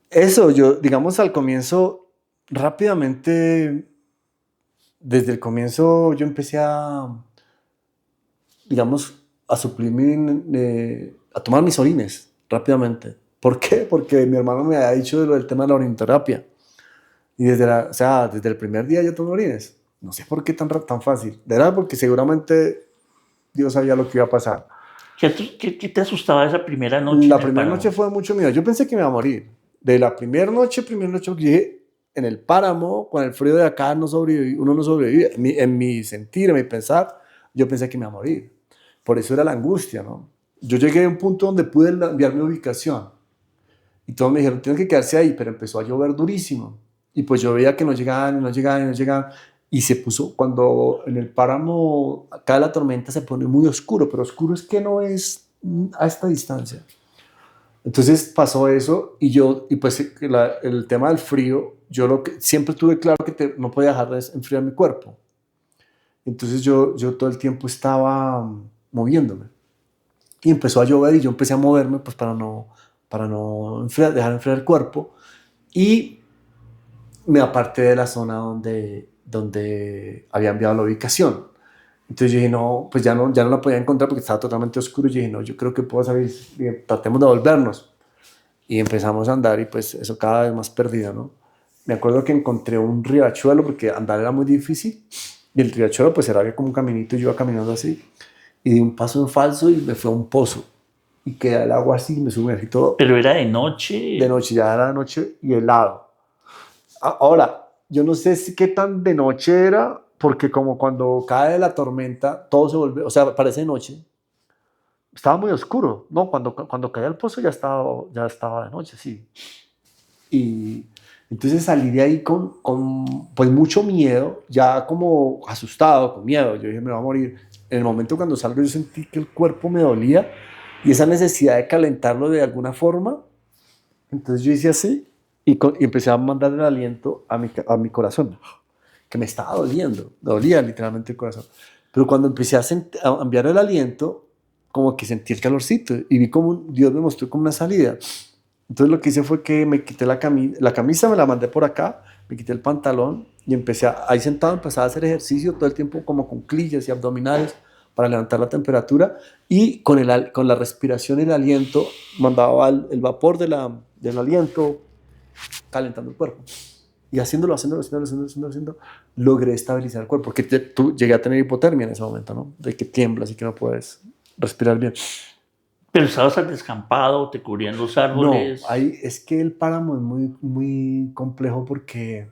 Eso, yo, digamos, al comienzo, rápidamente, desde el comienzo yo empecé digamos, a suplir a tomar mis orines rápidamente. ¿Por qué? Porque mi hermano me había dicho del tema de la orinoterapia. Y desde el primer día yo tomo orines. No sé por qué tan fácil. De verdad, porque seguramente Dios sabía lo que iba a pasar. ¿Qué te asustaba esa primera noche? La primera noche fue mucho miedo. Yo pensé que me iba a morir. De la primera noche, porque dije, en el páramo, con el frío de acá, uno no sobrevive. En mi sentir, en mi pensar, yo pensé que me iba a morir. Por eso era la angustia, ¿no? Yo llegué a un punto donde pude enviar mi ubicación. Y todos me dijeron, tienen que quedarse ahí, pero empezó a llover durísimo. Y pues yo veía que no llegaban. Y se puso, cuando en el páramo cae la tormenta, se pone muy oscuro, pero oscuro es que no es a esta distancia. Entonces pasó eso y pues el tema del frío, yo siempre tuve claro que no podía dejar de enfriar mi cuerpo. Entonces yo todo el tiempo estaba moviéndome. Y empezó a llover y yo empecé a moverme pues para no dejar enfriar el cuerpo. Y me aparté de la zona donde había enviado la ubicación. Entonces yo dije, no, pues ya no la podía encontrar porque estaba totalmente oscuro. Y yo dije, no, yo creo que puedo salir, tratemos de volvernos. Y empezamos a andar y pues eso cada vez más perdido, ¿no? Me acuerdo que encontré un riachuelo porque andar era muy difícil. Y el riachuelo pues era como un caminito y yo iba caminando así. Y di un paso en falso y me fui a un pozo. Y quedé el agua así y me sumergí todo. ¿Pero era de noche? De noche, ya era de noche y helado. Ahora, yo no sé qué tan de noche era, porque como cuando cae la tormenta, todo se vuelve, o sea, parece noche. Estaba muy oscuro, ¿no? Cuando caía el pozo ya estaba de noche, sí. Y entonces salí de ahí con pues mucho miedo, ya como asustado, con miedo. Yo dije, me voy a morir. En el momento cuando salgo yo sentí que el cuerpo me dolía y esa necesidad de calentarlo de alguna forma. Entonces yo hice así y empecé a mandar el aliento a mi corazón, que me estaba doliendo, dolía literalmente el corazón. Pero cuando empecé a enviar el aliento, como que sentí el calorcito y vi como Dios me mostró como una salida. Entonces lo que hice fue que me quité la camisa, me la mandé por acá, me quité el pantalón y ahí sentado empecé a hacer ejercicio todo el tiempo como con clillas y abdominales para levantar la temperatura y con la respiración y el aliento mandaba el vapor del aliento calentando el cuerpo. Y haciéndolo, logré estabilizar el cuerpo, porque llegué a tener hipotermia en ese momento, ¿no? De que tiemblas y que no puedes respirar bien. Pero estabas al descampado, te cubrían los No, árboles. ahí es que el páramo es muy complejo porque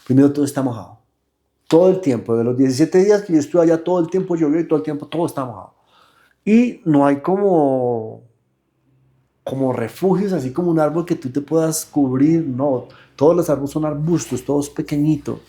primero todo está mojado. Todo el tiempo, de los 17 días que yo estuve allá, todo el tiempo llovió y todo el tiempo todo está mojado. Y no hay como refugios, así como un árbol que tú te puedas cubrir, no. Todos los árboles son arbustos, todos pequeñitos.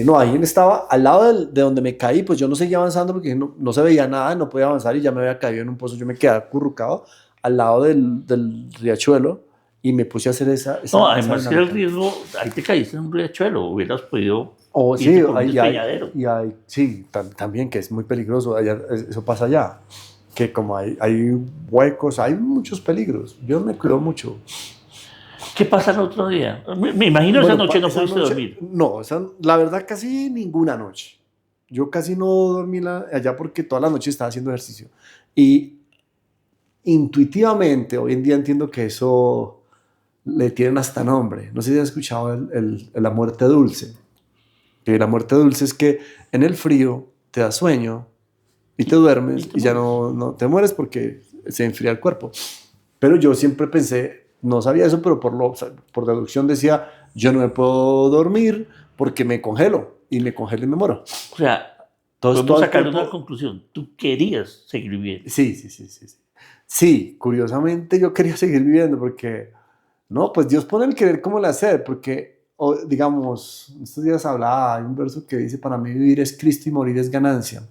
No, ahí estaba al lado de donde me caí, pues yo no seguía avanzando porque no se veía nada, no podía avanzar y ya me había caído en un pozo. Yo me quedé acurrucado al lado del riachuelo y me puse a hacer No, esa además que era el dinámica. riesgo, ahí te caíste en un riachuelo, hubieras podido O sí, irte por un despeñadero. sí, también que es muy peligroso, eso pasa allá, que como hay huecos, hay muchos peligros. Yo me cuido mucho. ¿Qué pasa el otro día? Me imagino esa Bueno, noche no esa pudiste noche, dormir. no, la verdad casi ninguna noche. Yo casi no dormí allá porque toda la noche estaba haciendo ejercicio. Y intuitivamente, hoy en día entiendo que eso le tienen hasta nombre. No sé si has escuchado la muerte dulce. Que la muerte dulce es que en el frío te da sueño y te Y duermes te y ya mueres. no te mueres porque se enfría el cuerpo. Pero yo siempre pensé, no sabía eso, pero por deducción decía, yo no me puedo dormir porque me congelo y me congelo y me muero. O sea, Entonces podemos todo el sacar una tiempo, conclusión. Tú querías seguir viviendo. sí. Sí, curiosamente yo quería seguir viviendo porque, no, pues Dios pone el querer como el hacer, porque, digamos, estos días hablaba, hay un verso que dice, para mí vivir es Cristo y morir es ganancia.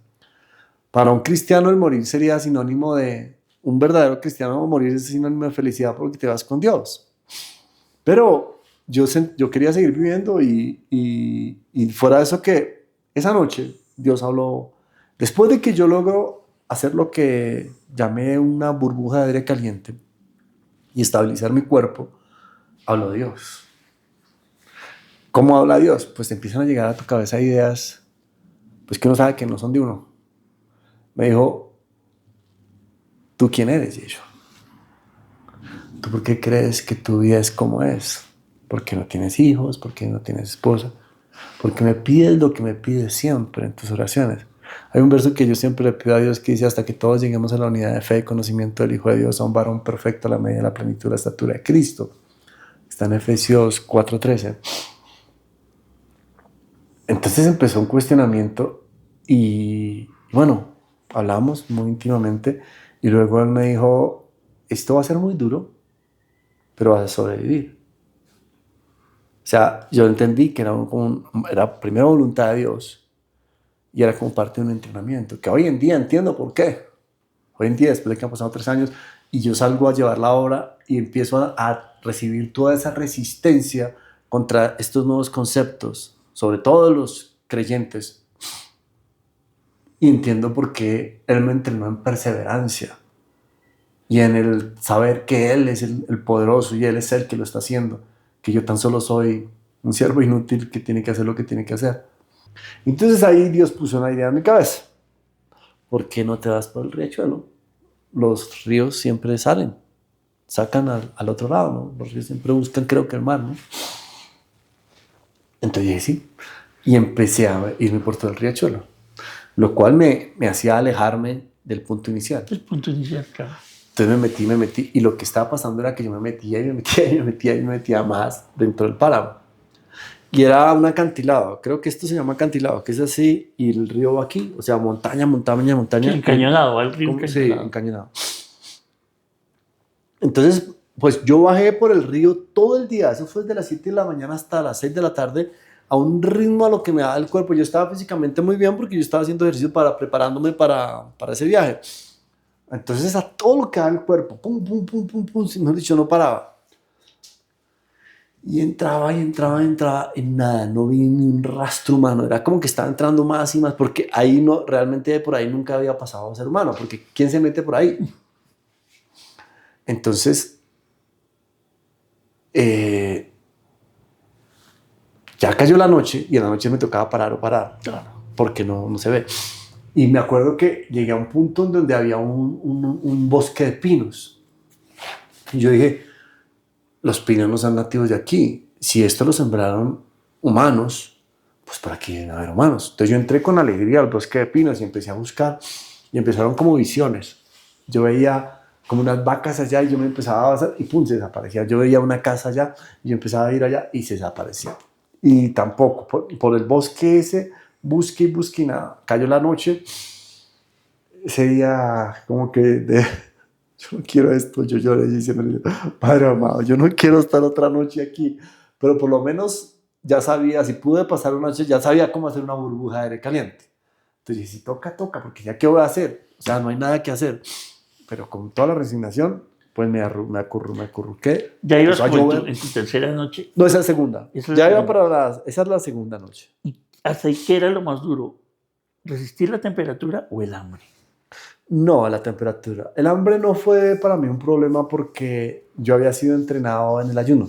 Para un cristiano el morir sería sinónimo de, un verdadero cristiano morir es sinónimo de felicidad porque te vas con Dios. Pero yo quería seguir viviendo y fuera de eso que esa noche Dios habló, después de que yo logro hacer lo que llamé una burbuja de aire caliente y estabilizar mi cuerpo, habló Dios. ¿Cómo habla Dios? Pues empiezan a llegar a tu cabeza ideas, pues que uno sabe que no son de uno. Me dijo, ¿tú quién eres, Yeshua? ¿Tú por qué crees que tu vida es como es? ¿Por qué no tienes hijos? ¿Por qué no tienes esposa? Porque me pides lo que me pides siempre en tus oraciones. Hay un verso que yo siempre le pido a Dios que dice, hasta que todos lleguemos a la unidad de fe y conocimiento del Hijo de Dios, a un varón perfecto a la medida de la plenitud de la estatura de Cristo. Está en Efesios 4:13. Entonces empezó un cuestionamiento y bueno, hablamos muy íntimamente y luego él me dijo, esto va a ser muy duro, pero vas a sobrevivir. O sea, yo entendí que era primero voluntad de Dios y era como parte de un entrenamiento, que hoy en día entiendo por qué. Hoy en día, después de que han pasado 3 años, y yo salgo a llevar la obra y empiezo a recibir toda esa resistencia contra estos nuevos conceptos, sobre todo los creyentes, y entiendo por qué Él me entrenó en perseverancia y en el saber que Él es el poderoso y Él es el que lo está haciendo, que yo tan solo soy un siervo inútil que tiene que hacer lo que tiene que hacer. Entonces ahí Dios puso una idea en mi cabeza. ¿Por qué no te vas por el riachuelo? Los ríos siempre sacan al otro lado, ¿no? Los ríos siempre buscan, creo que el mar, ¿no? Entonces dije, sí. Y empecé a irme por todo el riachuelo, lo cual me hacía alejarme del punto inicial. El punto inicial, claro. Entonces me metí, y lo que estaba pasando era que yo me metía más dentro del páramo. Y era un acantilado, creo que esto se llama acantilado, que es así, y el río va aquí, o sea, montaña. Sí, encañonado, el río Sí, encañonado. encañonado. Entonces, pues yo bajé por el río todo el día, eso fue desde las 7 de la mañana hasta las 6 de la tarde, a un ritmo a lo que me daba el cuerpo. Yo estaba físicamente muy bien porque yo estaba haciendo ejercicio preparándome para ese viaje. Entonces, a todo lo que daba el cuerpo, pum, pum, pum, pum, pum, mejor dicho, no paraba. Y entraba, y nada, no vi ni un rastro humano. Era como que estaba entrando más y más, porque ahí no, realmente por ahí nunca había pasado a ser humano, porque ¿quién se mete por ahí? Entonces, ya cayó la noche y en la noche me tocaba parar, Claro. porque no se ve. Y me acuerdo que llegué a un punto en donde había un bosque de pinos. Y yo dije, los pinos no son nativos de aquí. Si esto lo sembraron humanos, pues para qué deben haber humanos. Entonces yo entré con alegría al bosque de pinos y empecé a buscar y empezaron como visiones. yo veía como unas vacas allá y yo me empezaba a avanzar y pum, se desaparecía. Yo veía una casa allá y yo empezaba a ir allá y se desaparecía. Y tampoco, por el bosque ese, busqué y busqué y nada. Cayó la noche, ese día como que yo no quiero esto, yo lloré diciendo, Padre amado, yo no quiero estar otra noche aquí, pero por lo menos ya sabía, si pude pasar una noche, ya sabía cómo hacer una burbuja de aire caliente. Entonces dije, si toca, toca, porque ya qué voy a hacer, o sea, no hay nada que hacer. Pero con toda la resignación, pues me acurruqué, Ya ibas empezó a como llover. en tu tercera noche. No, esa es la segunda. Esa es la Ya iba segunda. para esa es la segunda noche. ¿Y hasta ahí qué era lo más duro? ¿Resistir la temperatura o el hambre? No, la temperatura. El hambre no fue para mí un problema porque yo había sido entrenado en el ayuno.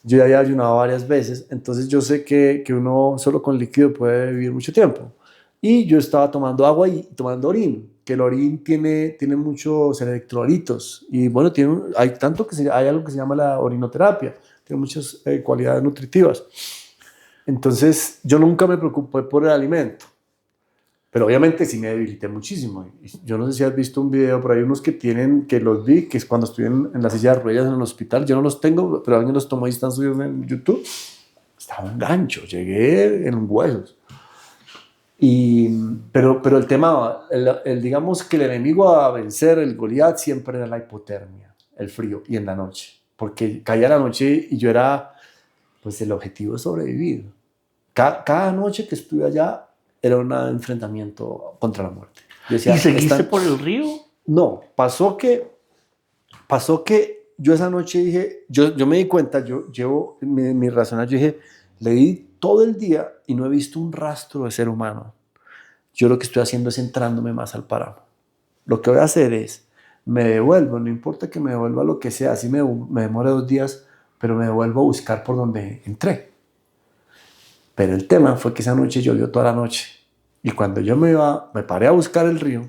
Yo ya había ayunado varias veces, entonces yo sé que uno solo con líquido puede vivir mucho tiempo. Y yo estaba tomando agua y tomando orín, que el orín tiene muchos electrolitos. Y bueno, hay tanto hay algo que se llama la orinoterapia, tiene muchas cualidades nutritivas. Entonces yo nunca me preocupé por el alimento. Pero obviamente sí me debilité muchísimo. Yo no sé si has visto un video, por ahí unos que los vi, que es cuando estuve en la silla de ruedas en el hospital. Yo no los tengo, pero alguien los tomó y están subidos en YouTube. Estaba un gancho, llegué en huesos. Pero el tema, digamos que el enemigo a vencer, el Goliat, siempre era la hipotermia, el frío, y en la noche. Porque caía la noche y yo era, pues el objetivo es sobrevivir. Cada noche que estuve allá, era un enfrentamiento contra la muerte. Yo decía, ¿Y seguiste por el río? No, pasó que yo esa noche dije, yo me di cuenta, yo llevo mi razonar, yo dije, le di todo el día y no he visto un rastro de ser humano. Yo lo que estoy haciendo es entrándome más al páramo. Lo que voy a hacer es, me devuelvo, no importa que me devuelva lo que sea, así me demore 2 días, pero me devuelvo a buscar por donde entré. Pero el tema fue que esa noche llovió toda la noche. Y cuando yo me paré a buscar el río,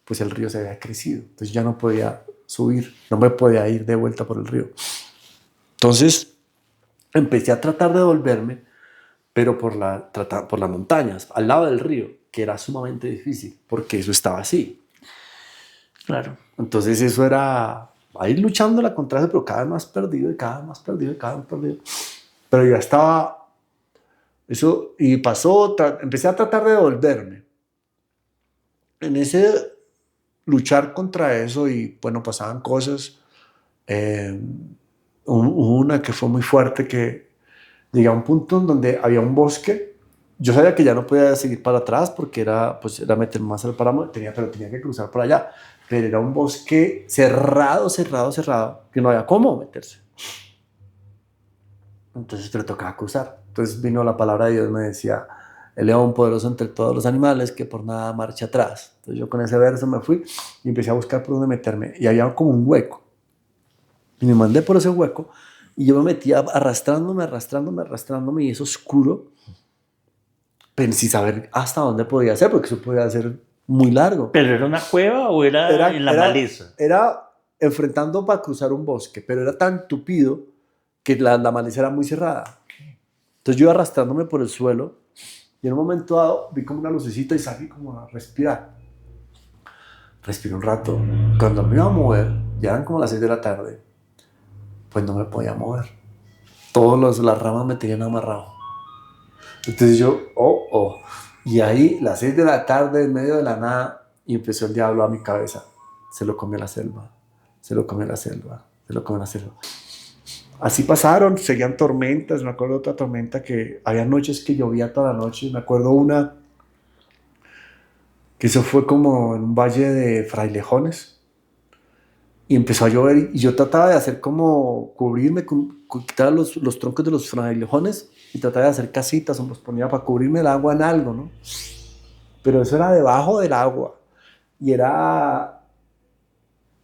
pues el río se había crecido. Entonces ya no podía subir, no me podía ir de vuelta por el río. Entonces empecé a tratar de devolverme, pero por las montañas, al lado del río, que era sumamente difícil, porque eso estaba así. Claro. Entonces eso era a ir luchándola contra eso, pero cada vez más perdido y cada vez más perdido y cada vez más perdido. Pero ya estaba eso, y pasó, empecé a tratar de devolverme. En ese luchar contra eso y bueno, pasaban cosas. Hubo una que fue muy fuerte, que llegué a un punto en donde había un bosque. Yo sabía que ya no podía seguir para atrás porque era meter más al páramo, pero tenía que cruzar por allá. Pero era un bosque cerrado, que no había cómo meterse. Entonces le tocaba cruzar. Entonces vino la palabra de Dios, me decía, el león poderoso entre todos los animales que por nada marcha atrás. Entonces yo con ese verso me fui y empecé a buscar por dónde meterme. Y había como un hueco. Y me mandé por ese hueco y yo me metía arrastrándome y es oscuro, pero sin saber hasta dónde podía ser, porque eso podía ser muy largo. ¿Pero era una cueva o era en la maleza? Era enfrentando para cruzar un bosque, pero era tan tupido que la maleza era muy cerrada. Entonces yo iba arrastrándome por el suelo y en un momento dado vi como una lucecita y salí como a respirar. Respiré un rato. Cuando me iba a mover, ya eran como las 6 de la tarde, pues no me podía mover. Las ramas me tenían amarrado. Entonces yo, y ahí, las 6 de la tarde, en medio de la nada, y empezó el diablo a mi cabeza. Se lo comió la selva, se lo comió la selva, se lo comió la selva. Así pasaron, seguían tormentas. Me acuerdo de otra tormenta que había noches que llovía toda la noche. Me acuerdo una que eso fue como en un valle de Frailejones. Y empezó a llover y yo trataba de hacer como cubrirme, quitar los troncos de los frailejones y trataba de hacer casitas o los ponía para cubrirme el agua en algo, ¿no? Pero eso era debajo del agua y era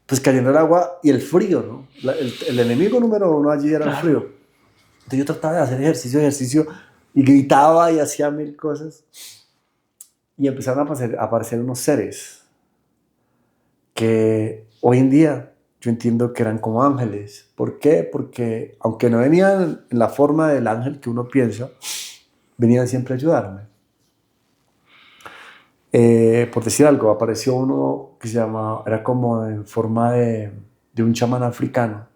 pues cayendo el agua y el frío, ¿no? El enemigo número uno allí era el frío. Entonces yo trataba de hacer ejercicio y gritaba y hacía mil cosas y empezaron a aparecer unos seres que hoy en día yo entiendo que eran como ángeles. ¿Por qué? Porque aunque no venían en la forma del ángel que uno piensa, venían siempre a ayudarme. Por decir algo, apareció uno que se llama, era como en forma de un chamán africano.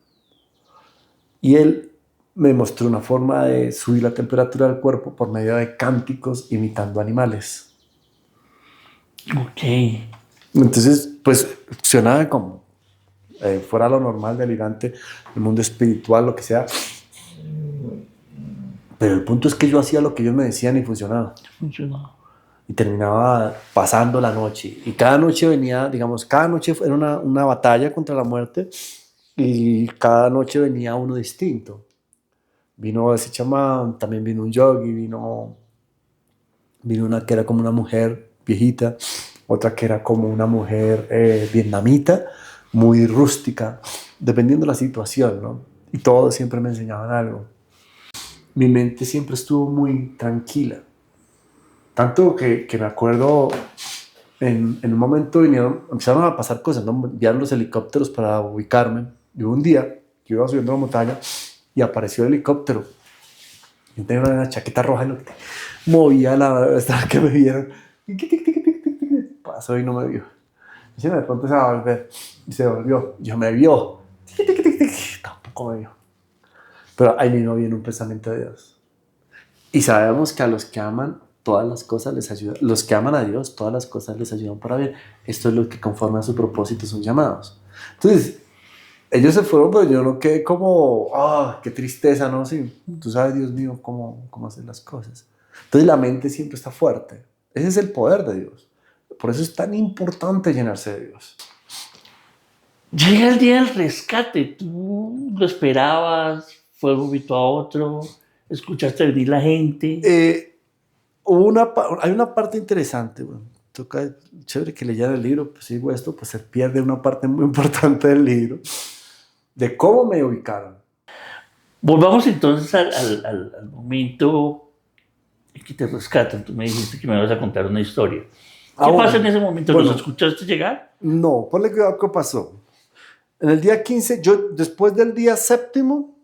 Y él me mostró una forma de subir la temperatura del cuerpo por medio de cánticos imitando animales. Ok. Entonces, pues, funcionaba como fuera lo normal, delirante, el mundo espiritual, lo que sea. Pero el punto es que yo hacía lo que ellos me decían y funcionaba. Funcionó. Y terminaba pasando la noche. Y cada noche venía, digamos, cada noche era una batalla contra la muerte y cada noche venía uno distinto. Vino ese chamán, también vino un yogi, vino una que era como una mujer viejita, otra que era como una mujer vietnamita, muy rústica, dependiendo de la situación, ¿no? Y todos siempre me enseñaban algo. Mi mente siempre estuvo muy tranquila. Tanto que me acuerdo, en un momento empezaron a pasar cosas, ¿no? Enviaron los helicópteros para ubicarme. Y hubo un día que iba subiendo la montaña y apareció el helicóptero. Yo tenía una chaqueta roja y lo que movía hasta que me vieron. Pasó y no me vio. Y de pronto se va a volver. Y se volvió. Yo me vio. Tampoco me vio. Pero ahí mismo viene un pensamiento de Dios. Y sabemos que a los que aman, todas las cosas les ayudan. Los que aman a Dios, todas las cosas les ayudan para bien. Esto es lo que conforme a su propósito son llamados. Entonces, ellos se fueron, pero yo no quedé como, qué tristeza, ¿no? Sí, tú sabes, Dios mío, cómo hacer las cosas. Entonces la mente siempre está fuerte. Ese es el poder de Dios. Por eso es tan importante llenarse de Dios. Llega el día del rescate. ¿Tú lo esperabas? ¿Fue un momento a otro? ¿Escuchaste venir la gente? Hay una parte interesante, bueno, toca, chévere que leyeran el libro, pues sigo esto, pues se pierde una parte muy importante del libro, de cómo me ubicaron. Volvamos entonces al momento en que te rescatan. Tú me dijiste que me vas a contar una historia. ¿Qué pasa en ese momento? Bueno, ¿Los escuchaste llegar? No, ponle cuidado qué pasó. En el día 15, después del día séptimo,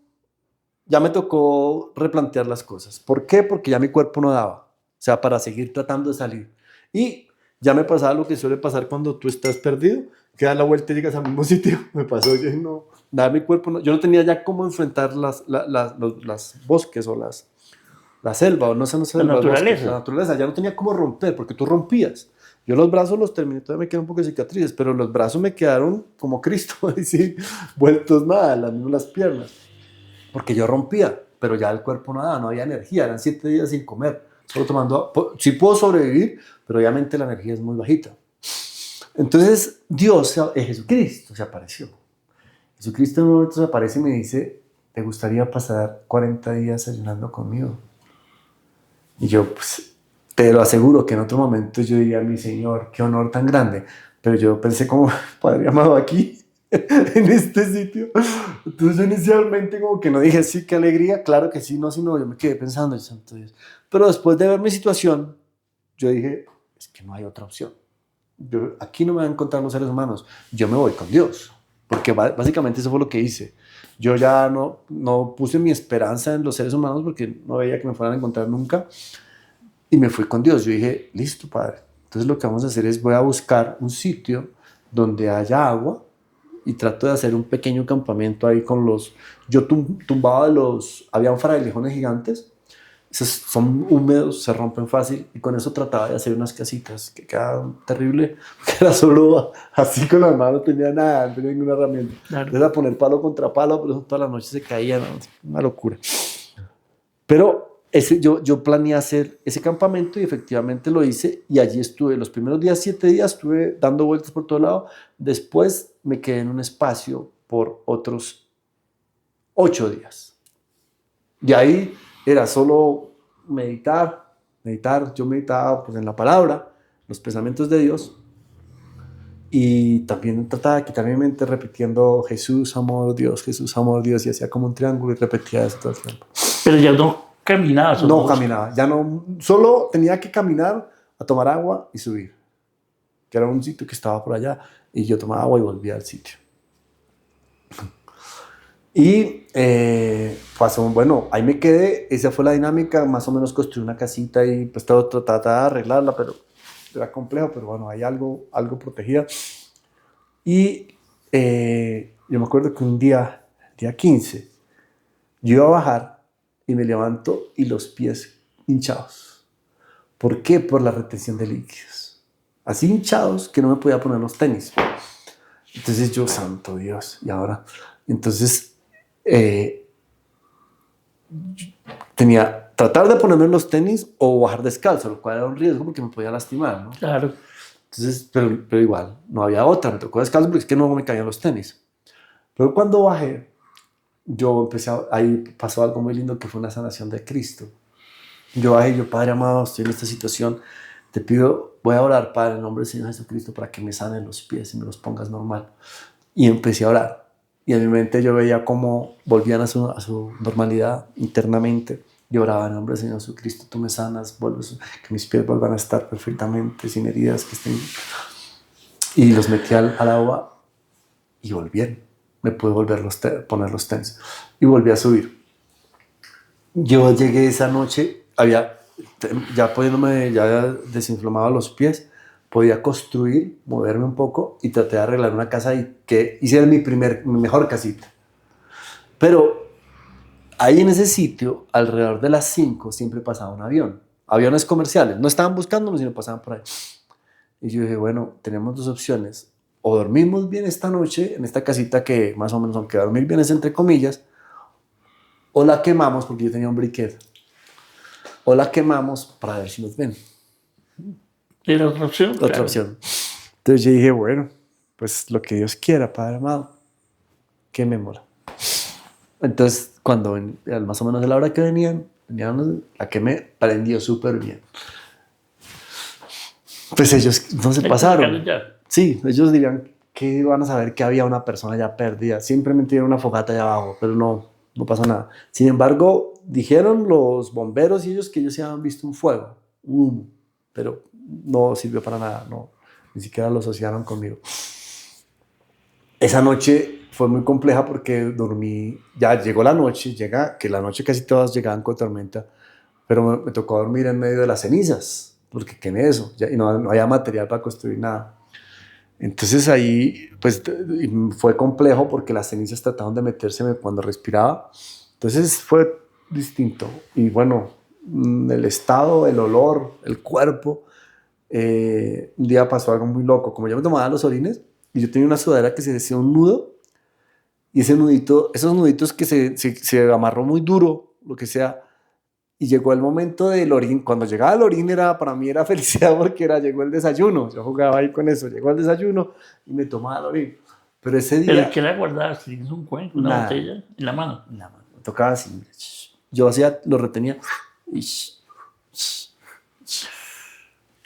ya me tocó replantear las cosas. ¿Por qué? Porque ya mi cuerpo no daba. O sea, para seguir tratando de salir. Y ya me pasaba lo que suele pasar cuando tú estás perdido, que das la vuelta y llegas al mismo sitio. Me pasó, yo no, nada, mi cuerpo no, yo no tenía ya cómo enfrentar las bosques o la selva, o no sé, La naturaleza. Bosques, la naturaleza, ya no tenía cómo romper, porque tú rompías. Yo los brazos los terminé, todavía me quedan un poco de cicatrices, pero los brazos me quedaron como Cristo, así, vueltos nada, las piernas, porque yo rompía, pero ya el cuerpo no daba, no había energía, eran 7 días sin comer, solo tomando, sí puedo sobrevivir, pero obviamente la energía es muy bajita. Entonces Dios, Jesucristo se apareció. Jesucristo en un momento se aparece y me dice, ¿te gustaría pasar 40 días ayunando conmigo? Y yo, pues, te lo aseguro que en otro momento yo diría, mi Señor, qué honor tan grande. Pero yo pensé como, Padre amado, aquí, en este sitio. Entonces yo inicialmente como que no dije, sí, qué alegría. Claro que sí, no, sino yo me quedé pensando, santo Dios. Pero después de ver mi situación, yo dije, es que no hay otra opción. Aquí no me van a encontrar los seres humanos. Yo me voy con Dios. Porque básicamente eso fue lo que hice. Yo ya no puse mi esperanza en los seres humanos porque no veía que me fueran a encontrar nunca. Y me fui con Dios. Yo dije, listo, Padre. Entonces lo que vamos a hacer es voy a buscar un sitio donde haya agua y trato de hacer un pequeño campamento ahí con los... Yo tumbaba habían frailejones gigantes. Esos son húmedos, se rompen fácil y con eso trataba de hacer unas casitas que quedaban terrible, que era solo así con las manos, no tenía nada, no tenía ninguna herramienta. Claro. Era poner palo contra palo, pero toda la noche se caían, una locura. Pero yo planeé hacer ese campamento y efectivamente lo hice y allí estuve. Los primeros días, 7 días, estuve dando vueltas por todo lado. Después me quedé en un espacio por otros 8 días. Y ahí era solo meditar. Yo meditaba pues, en la palabra, los pensamientos de Dios. Y también trataba de quitar mi mente repitiendo Jesús, amor, Dios, Jesús, amor, Dios. Y hacía como un triángulo y repetía eso todo el tiempo. Pero ya no caminaba. No caminaba, ya no, solo tenía que caminar a tomar agua y subir. Que era un sitio que estaba por allá. Y yo tomaba agua y volvía al sitio. Y pasó, bueno, ahí me quedé, esa fue la dinámica, más o menos construí una casita y pues trataba de arreglarla, pero era complejo, pero bueno, hay algo protegida. Y yo me acuerdo que un día, el día 15, yo iba a bajar y me levanto y los pies hinchados. ¿Por qué? Por la retención de líquidos. Así hinchados que no me podía poner los tenis. Entonces yo, santo Dios, y ahora, entonces tratar de ponerme los tenis o bajar descalzo, lo cual era un riesgo porque me podía lastimar, ¿no? Claro. Entonces, pero igual, no había otra, me tocó descalzo porque es que no me caían los tenis. Pero cuando bajé, ahí pasó algo muy lindo que fue una sanación de Cristo. Yo bajé y yo, Padre amado, estoy en esta situación, te pido, voy a orar, Padre, en nombre del Señor Jesucristo, para que me sanen los pies y me los pongas normal. Y empecé a orar. Y en mi mente yo veía cómo volvían a su normalidad internamente. Yo oraba en nombre del Señor Jesucristo, tú me sanas, que mis pies vuelvan a estar perfectamente, sin heridas, que estén... Y los metí al agua y volvieron. Me pude poner los tenis. Y volví a subir. Yo llegué esa noche, ya desinflamado los pies, podía construir, moverme un poco y traté de arreglar una casa y que hiciera mi mejor casita. Pero ahí en ese sitio, alrededor de las 5, siempre pasaba un avión. Aviones comerciales. No estaban buscándonos, sino pasaban por ahí. Y yo dije, bueno, tenemos dos opciones. O dormimos bien esta noche en esta casita que más o menos, aunque dormir bien es entre comillas, o la quemamos, porque yo tenía un briquet, o la quemamos para ver si nos ven. Era otra opción. Otra claro. opción. Entonces yo dije, bueno, pues lo que Dios quiera, Padre amado, quemémosla. Entonces, cuando más o menos a la hora que venían, la quemé, prendió súper bien. Pues ellos no se pasaron. Sí, ellos dirían que iban a saber que había una persona ya perdida. Simplemente era una fogata allá abajo, pero no pasó nada. Sin embargo, dijeron los bomberos y ellos que ellos habían visto un fuego, pero no sirvió para nada, ni siquiera lo asociaron conmigo. Esa noche fue muy compleja porque dormí, ya llegó la noche, que la noche casi todas llegaban con tormenta, pero me tocó dormir en medio de las cenizas, porque quemé eso, y no había material para construir nada. Entonces ahí pues fue complejo porque las cenizas trataban de metérseme cuando respiraba. Entonces fue distinto. Y bueno, el estado, el olor, el cuerpo. Un día pasó algo muy loco. Como yo me tomaba los orines y yo tenía una sudadera que se decía un nudo. Y ese nudito, esos nuditos que se amarró muy duro, lo que sea. Y llegó el momento del orín. Cuando llegaba el orín para mí era felicidad porque llegó el desayuno. Yo jugaba ahí con eso. Llegó el desayuno y me tomaba el orín. Pero ese día... ¿Pero qué la guardabas? ¿Tienes un cuenco, una botella en la mano? En la mano. Me tocaba así. Yo lo retenía. Y...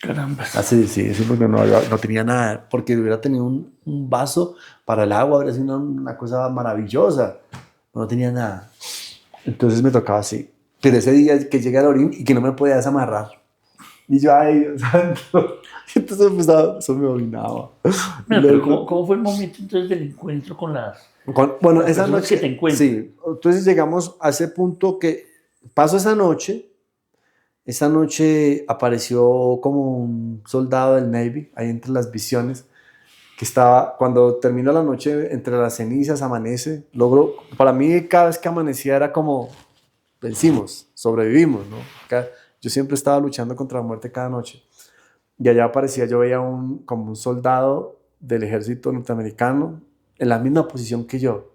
Caramba. Así, sí, porque no tenía nada. Porque hubiera tenido un vaso para el agua, habría sido una cosa maravillosa. No tenía nada. Entonces me tocaba así. Pero ese día que llegué al orín y que no me podía desamarrar. Y yo, ay, Dios santo. Entonces eso me orinaba. Pero ¿cómo fue el momento entonces del encuentro con las Bueno, esa noche, que te encuentras? sí. Entonces llegamos a ese punto que pasó esa noche. Esa noche apareció como un soldado del Navy, ahí entre las visiones, que estaba, cuando terminó la noche, entre las cenizas, amanece. Para mí cada vez que amanecía era como, vencimos, sobrevivimos, ¿no? Yo siempre estaba luchando contra la muerte cada noche. Y allá aparecía, yo veía como un soldado del ejército norteamericano en la misma posición que yo.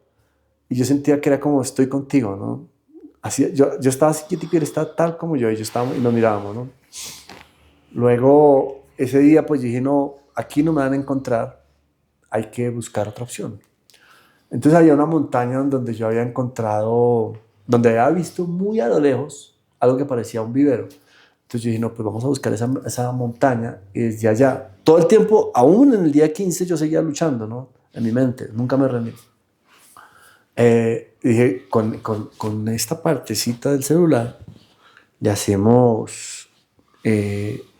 Y yo sentía que era como, estoy contigo, ¿no? Así, yo estaba así quietico y él estaba tal como yo, y nos mirábamos, ¿no? Luego, ese día, pues dije, no, aquí no me van a encontrar, hay que buscar otra opción. Entonces había una montaña donde yo había encontrado, donde había visto muy a lo lejos algo que parecía un vivero. Entonces yo dije, no, pues vamos a buscar esa montaña, y desde allá, todo el tiempo, aún en el día 15, yo seguía luchando, ¿no? En mi mente, nunca me rendí. Dije, con esta partecita del celular, le hacemos,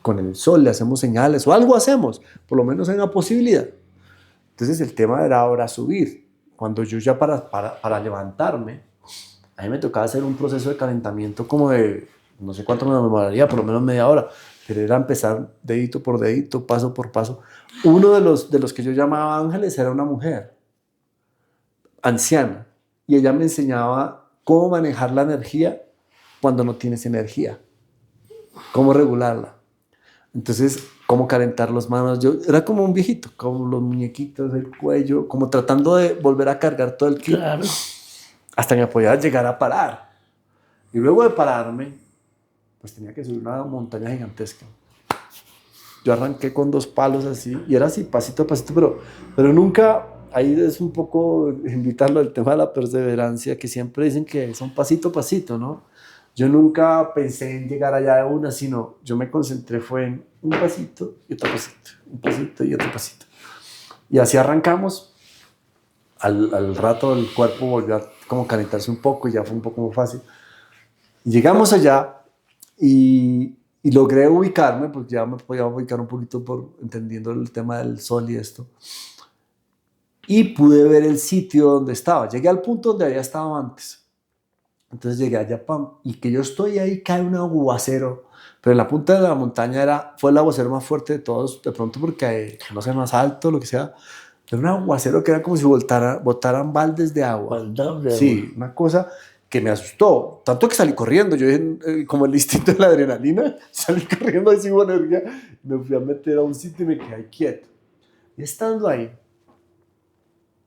con el sol, le hacemos señales, o algo hacemos, por lo menos en la posibilidad. Entonces el tema era ahora subir. Cuando yo ya para levantarme, a mí me tocaba hacer un proceso de calentamiento como de, no sé cuánto me demoraría, por lo menos media hora, pero era empezar dedito por dedito, paso por paso. Uno de los que yo llamaba ángeles era una mujer anciana y ella me enseñaba cómo manejar la energía cuando no tienes energía, cómo regularla. Entonces, cómo calentar las manos. Yo era como un viejito, como los muñequitos, el cuello, como tratando de volver a cargar todo el kit. Claro. Hasta que me podía llegar a parar. Y luego de pararme, pues tenía que subir una montaña gigantesca. Yo arranqué con 2 palos así, y era así, pasito a pasito, pero nunca, ahí es un poco invitarlo al tema de la perseverancia, que siempre dicen que son pasito a pasito, ¿no? Yo nunca pensé en llegar allá de una, sino yo me concentré fue en un pasito y otro pasito, un pasito y otro pasito. Y así arrancamos. Al rato el cuerpo volvió a como calentarse un poco y ya fue un poco más fácil. Llegamos allá y logré ubicarme, porque ya me podía ubicar un poquito entendiendo el tema del sol y esto. Y pude ver el sitio donde estaba. Llegué al punto donde había estado antes. Entonces llegué allá, pam, y que yo estoy ahí, cae un aguacero. Pero en la punta de la montaña fue el aguacero más fuerte de todos, de pronto porque, no sé, más alto, lo que sea. Era un aguacero que era como si botaran baldes de agua. Sí, una cosa que me asustó. Tanto que salí corriendo. Yo dije, como el instinto de la adrenalina, salí corriendo así con energía. Me fui a meter a un sitio y me quedé ahí quieto. Y estando ahí,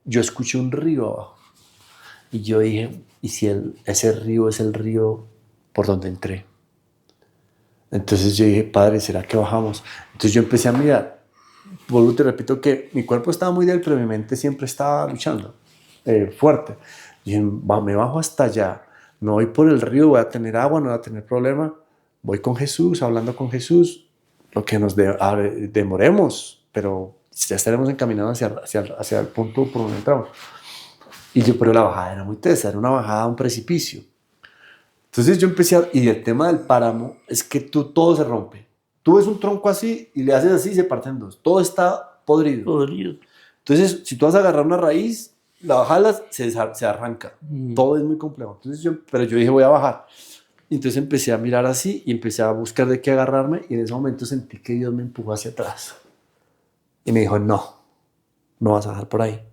yo escuché un río abajo. Y yo dije, ¿y si ese río es el río por donde entré? Entonces yo dije, padre, ¿será que bajamos? Entonces yo empecé a mirar. Vuelvo, te repito que mi cuerpo estaba muy débil, pero mi mente siempre estaba luchando fuerte. Y dije, me bajo hasta allá, me voy por el río, voy a tener agua, no voy a tener problema. Voy con Jesús, hablando con Jesús, lo que nos demoremos, pero ya estaremos encaminados hacia el punto por donde entramos. Pero la bajada era muy tesa, era una bajada a un precipicio. Entonces yo empecé y el tema del páramo es que todo se rompe. Tú ves un tronco así y le haces así y se parte en 2. Todo está podrido. Entonces, si tú vas a agarrar una raíz, la bajalas, se arranca. Todo es muy complejo. Pero yo dije, voy a bajar. Y entonces empecé a mirar así y empecé a buscar de qué agarrarme y en ese momento sentí que Dios me empujó hacia atrás. Y me dijo, no vas a bajar por ahí.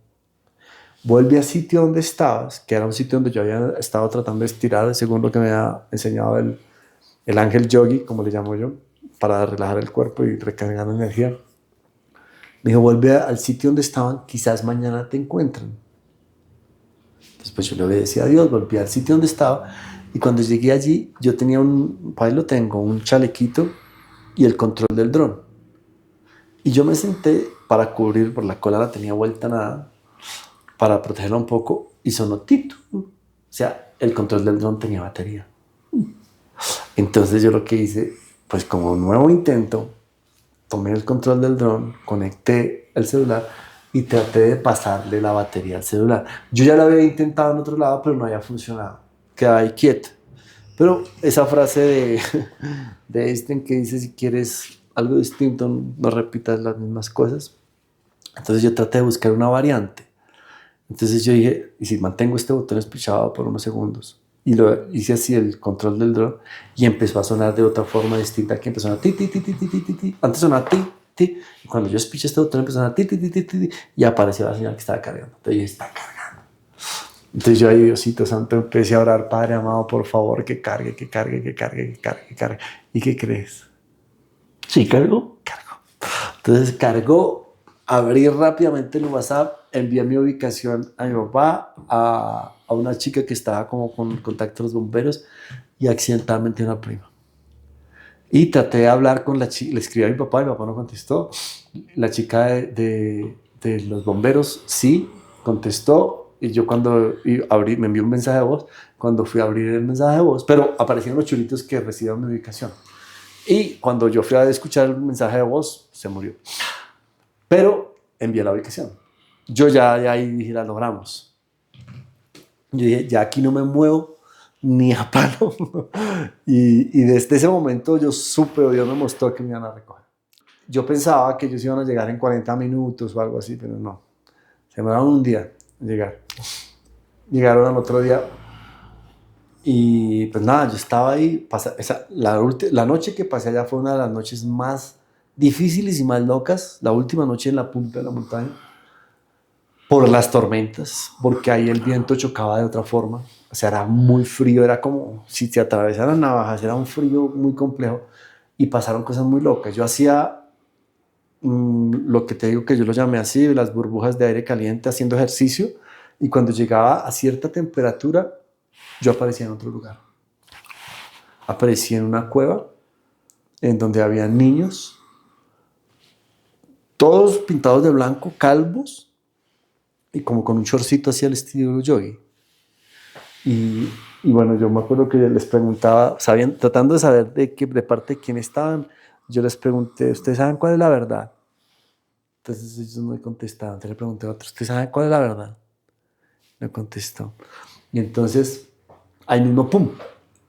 Vuelve al sitio donde estabas, que era un sitio donde yo había estado tratando de estirar, según lo que me había enseñado el ángel yogi, como le llamo yo, para relajar el cuerpo y recargar la energía. Me dijo, vuelve al sitio donde estaban, quizás mañana te encuentren. Después yo le obedecí a Dios, volví al sitio donde estaba, y cuando llegué allí, yo tenía un chalequito y el control del dron. Y yo me senté para cubrir, por la cola la tenía vuelta nada, para protegerla un poco, y sonó tito. O sea, el control del dron tenía batería. Entonces yo lo que hice, pues como un nuevo intento, tomé el control del dron, conecté el celular y traté de pasarle la batería al celular. Yo ya lo había intentado en otro lado, pero no había funcionado. Quedaba ahí quieto. Pero esa frase de Einstein que dice, si quieres algo distinto, no repitas las mismas cosas. Entonces yo traté de buscar una variante. Entonces yo dije, ¿y si mantengo este botón espichado por unos segundos? Y lo hice así, el control del dron, y empezó a sonar de otra forma distinta, que empezó a sonar ti, ti, ti, ti, ti, ti, ti, ti. Antes sonaba ti, ti, y cuando yo espiché este botón empezó a sonar ti, ti, ti, ti, ti, ti, y apareció la señal que estaba cargando. Entonces yo dije, está cargando. Entonces yo ahí, Diosito Santo, empecé a orar, Padre amado, por favor, que cargue, que cargue, que cargue, que cargue, que cargue. ¿Y qué crees? ¿Sí cargó? Cargó. Entonces cargó, abrí rápidamente el WhatsApp, envié mi ubicación a mi papá, a una chica que estaba como con contacto a los bomberos y accidentalmente a una prima. Y traté de hablar con la chica, le escribí a mi papá no contestó. La chica de los bomberos sí contestó, y yo cuando abrí, me envió un mensaje de voz, cuando fui a abrir el mensaje de voz, pero aparecieron los chulitos que recibieron mi ubicación. Y cuando yo fui a escuchar el mensaje de voz, se murió. Pero envié la ubicación. Yo ya ahí dije, la logramos. Yo dije, ya aquí no me muevo ni a palo. y desde ese momento yo supe, Dios me mostró que me iban a recoger. Yo pensaba que ellos iban a llegar en 40 minutos o algo así, pero no. Se demoraron un día en llegar. Llegaron al otro día Y pues nada, yo estaba ahí, la noche que pasé allá fue una de las noches más difíciles y más locas, la última noche en la punta de la montaña, por las tormentas, porque ahí el viento chocaba de otra forma, o sea, era muy frío, era como si te atravesaran navajas, era un frío muy complejo y pasaron cosas muy locas. Yo hacía lo que te digo que yo lo llamé así, las burbujas de aire caliente haciendo ejercicio, y cuando llegaba a cierta temperatura, yo aparecía en otro lugar. Aparecí en una cueva en donde había niños, todos pintados de blanco, calvos, y como con un shortcito así al estilo yogi. Y, y bueno, yo me acuerdo que les preguntaba, tratando de saber de parte de quién estaban, yo les pregunté, ¿ustedes saben cuál es la verdad? Entonces ellos no me contestaban. Entonces le pregunté a otros, ¿ustedes saben cuál es la verdad? Me contestó. Y entonces, ahí mismo, pum,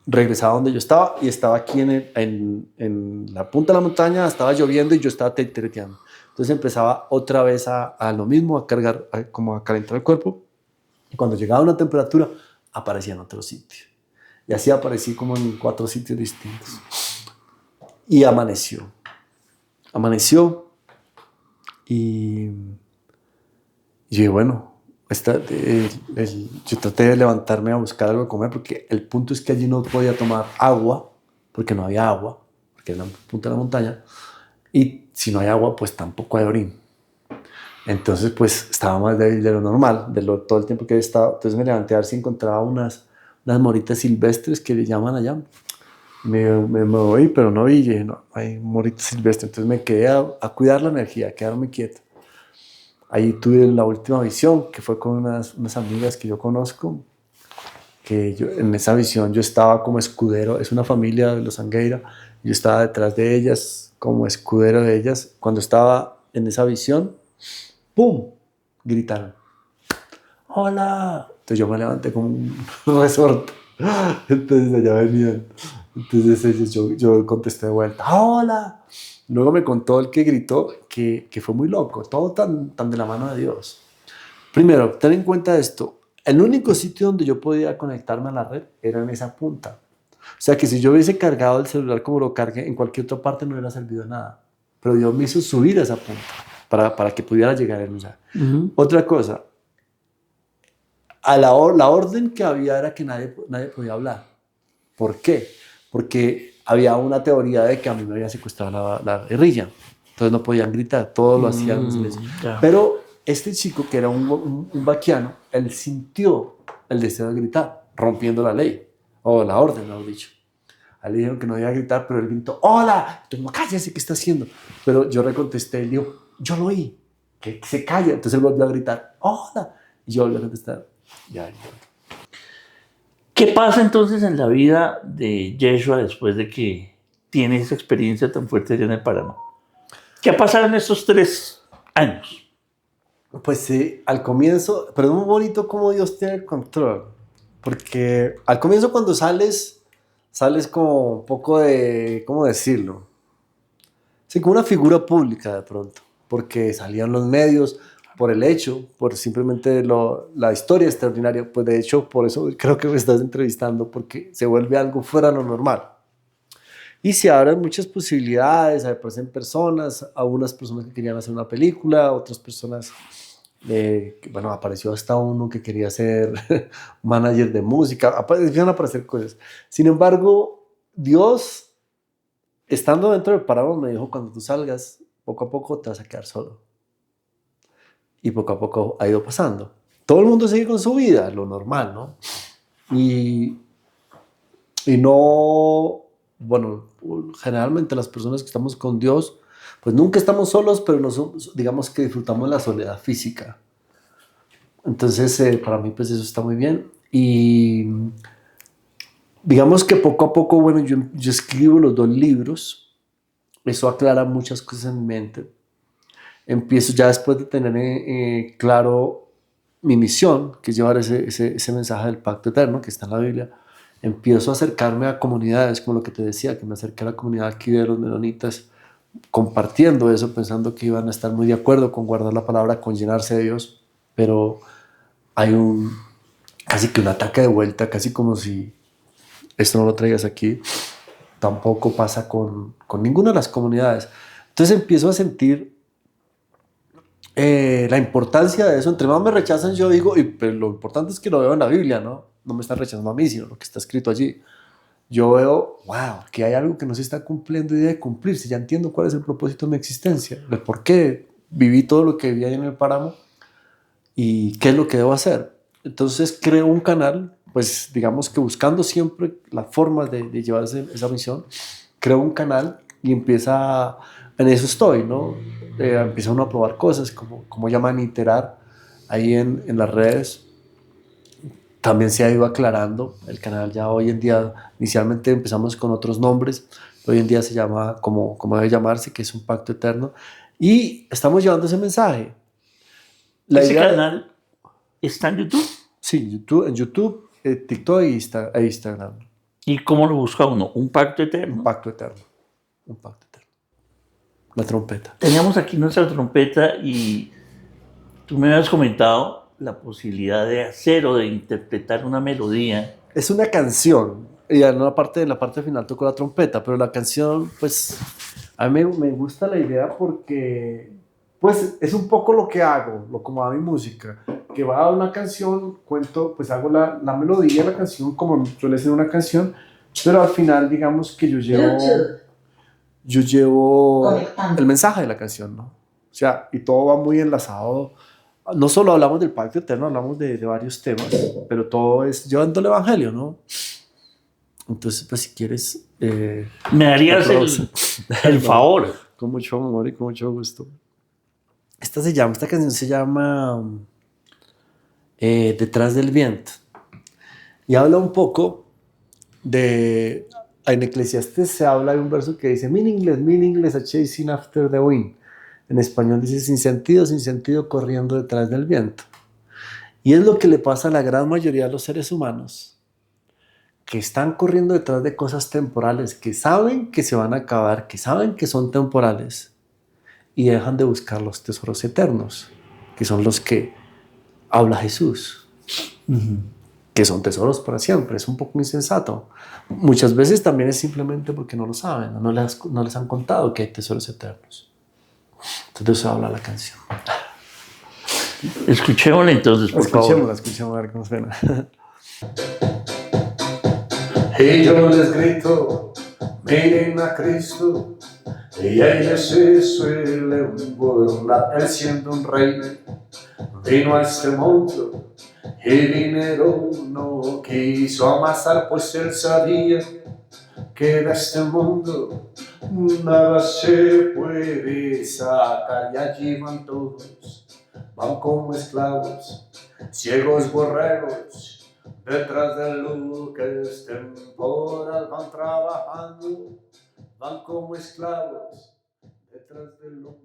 regresaba donde yo estaba y estaba aquí en la punta de la montaña, estaba lloviendo y yo estaba tetereteando. Entonces empezaba otra vez a lo mismo, a cargar, como a calentar el cuerpo. Y cuando llegaba a una temperatura, aparecía en otro sitio. Y así aparecí como en 4 sitios distintos. Y amaneció. Amaneció y yo, bueno, yo traté de levantarme a buscar algo de comer porque el punto es que allí no podía tomar agua, porque no había agua, porque era la punta de la montaña, y si no hay agua, pues tampoco hay orín. Entonces, pues estaba más débil de lo normal, todo el tiempo que había estado. Entonces me levanté a ver si encontraba unas moritas silvestres que le llaman allá. Me moví, pero no vi, y dije, no, hay moritas silvestres. Entonces me quedé a cuidar la energía, a quedarme quieto. Ahí tuve la última visión, que fue con unas amigas que yo conozco, en esa visión yo estaba como escudero, es una familia de los Angueira, yo estaba detrás de ellas, como escudero de ellas. Cuando estaba en esa visión, ¡pum!, gritaron, ¡hola! Entonces yo me levanté como un resorte, entonces allá venían, entonces ellos, yo contesté de vuelta, ¡hola! Luego me contó el que gritó que fue muy loco, todo tan de la mano de Dios. Primero, ten en cuenta esto. El único sitio donde yo podía conectarme a la red era en esa punta. O sea que si yo hubiese cargado el celular como lo cargué, en cualquier otra parte no hubiera servido de nada. Pero Dios me hizo subir a esa punta para que pudiera llegar a él. Otra cosa, la orden que había era que nadie podía hablar. ¿Por qué? Porque había una teoría de que a mí me había secuestrado la guerrilla. Entonces no podían gritar, todo lo hacían en silencio. Pero este chico, que era un vaquiano, él sintió el deseo de gritar, rompiendo la ley, o la orden, mejor dicho. A él le dijeron que no debía gritar, pero él gritó, ¡hola! Entonces, no, cállese, ¿qué está haciendo? Pero yo recontesté, él dijo, yo lo oí, que se calla. Entonces él volvió a gritar, ¡hola! Y yo volví a contestar, ya. ¿Qué pasa entonces en la vida de Yeshua después de que tiene esa experiencia tan fuerte allá en el Paraná? ¿Qué ha pasado en estos 3 años? Pues sí, al comienzo, pero es muy bonito cómo Dios tiene el control, porque al comienzo cuando sales como un poco de, ¿cómo decirlo? Sí, como una figura pública de pronto, porque salían los medios por el hecho, por simplemente la historia extraordinaria, pues de hecho por eso creo que me estás entrevistando, porque se vuelve algo fuera de lo normal. Y se abren muchas posibilidades, aparecen personas, algunas personas que querían hacer una película, otras personas, bueno, apareció hasta uno que quería ser manager de música, empiezan a aparecer cosas. Sin embargo, Dios, estando dentro del paraguas, me dijo, cuando tú salgas, poco a poco te vas a quedar solo. Y poco a poco ha ido pasando. Todo el mundo sigue con su vida, lo normal, ¿no? Y no, bueno, generalmente las personas que estamos con Dios, pues nunca estamos solos, pero digamos que disfrutamos la soledad física. Entonces, para mí, pues eso está muy bien. Y digamos que poco a poco, bueno, yo escribo los 2 libros. Eso aclara muchas cosas en mi mente. Empiezo ya después de tener claro mi misión, que es llevar ese mensaje del pacto eterno que está en la Biblia. Empiezo a acercarme a comunidades, como lo que te decía, que me acerqué a la comunidad aquí de los menonitas, compartiendo eso, pensando que iban a estar muy de acuerdo con guardar la palabra, con llenarse de Dios, pero hay casi que un ataque de vuelta, casi como si esto no lo traigas aquí. Tampoco pasa con ninguna de las comunidades. Entonces empiezo a sentir la importancia de eso. Entre más me rechazan, yo digo, y pues, lo importante es que lo veo en la Biblia, ¿no? No me están rechazando a mí, sino lo que está escrito allí. Yo veo, wow, que hay algo que no se está cumpliendo y debe cumplirse. Ya entiendo cuál es el propósito de mi existencia, el por qué viví todo lo que viví ahí en el páramo y qué es lo que debo hacer. Entonces creo un canal, pues digamos que buscando siempre las formas de llevar esa misión, creo un canal y en eso estoy, ¿no? Empieza uno a probar cosas, como llaman iterar ahí en las redes. También se ha ido aclarando el canal ya hoy en día. Inicialmente empezamos con otros nombres, hoy en día se llama como debe llamarse, que es un pacto eterno, y estamos llevando ese mensaje. ¿Ese canal está en YouTube? Sí, en YouTube, TikTok e Instagram. ¿Y cómo lo busca uno? Un pacto eterno. Un pacto eterno. Un pacto eterno. La trompeta. Teníamos aquí nuestra trompeta y tú me habías comentado la posibilidad de hacer o de interpretar una melodía. Es una canción. Y en la parte final tocó la trompeta, pero la canción, pues, a mí me gusta la idea porque, pues, es un poco lo que hago, como a mi música, que va a una canción, cuento, pues hago la melodía de la canción como suele ser una canción, pero al final, digamos que yo llevo el mensaje de la canción, ¿no? O sea, y todo va muy enlazado. No solo hablamos del pacto eterno, hablamos de varios temas, pero todo es llevando el evangelio, ¿no? Entonces, pues si quieres... me darías el favor. Con mucho amor y con mucho gusto. Esta canción se llama Detrás del viento. Y habla un poco de... En Eclesiastes se habla de un verso que dice meaningless, a chasing after the wind. En español dice sin sentido, corriendo detrás del viento. Y es lo que le pasa a la gran mayoría de los seres humanos, que están corriendo detrás de cosas temporales, que saben que se van a acabar, que saben que son temporales, y dejan de buscar los tesoros eternos, que son los que habla Jesús, que son tesoros para siempre. Es un poco insensato. Muchas veces también es simplemente porque no lo saben, no les han contado que hay tesoros eternos. Entonces eso habla la canción. Escuchémosla entonces, por favor. Escuchémosla, a ver cómo suena. Y yo les grito, miren a Cristo, y ellos se suelen burlar. Él siendo un rey, vino a este mundo, y dinero no quiso amasar, pues él sabía que de este mundo nada se puede sacar. Y allí van todos, van como esclavos, ciegos borregos, detrás de lo que es temporal. Van trabajando, van como esclavos, detrás de lo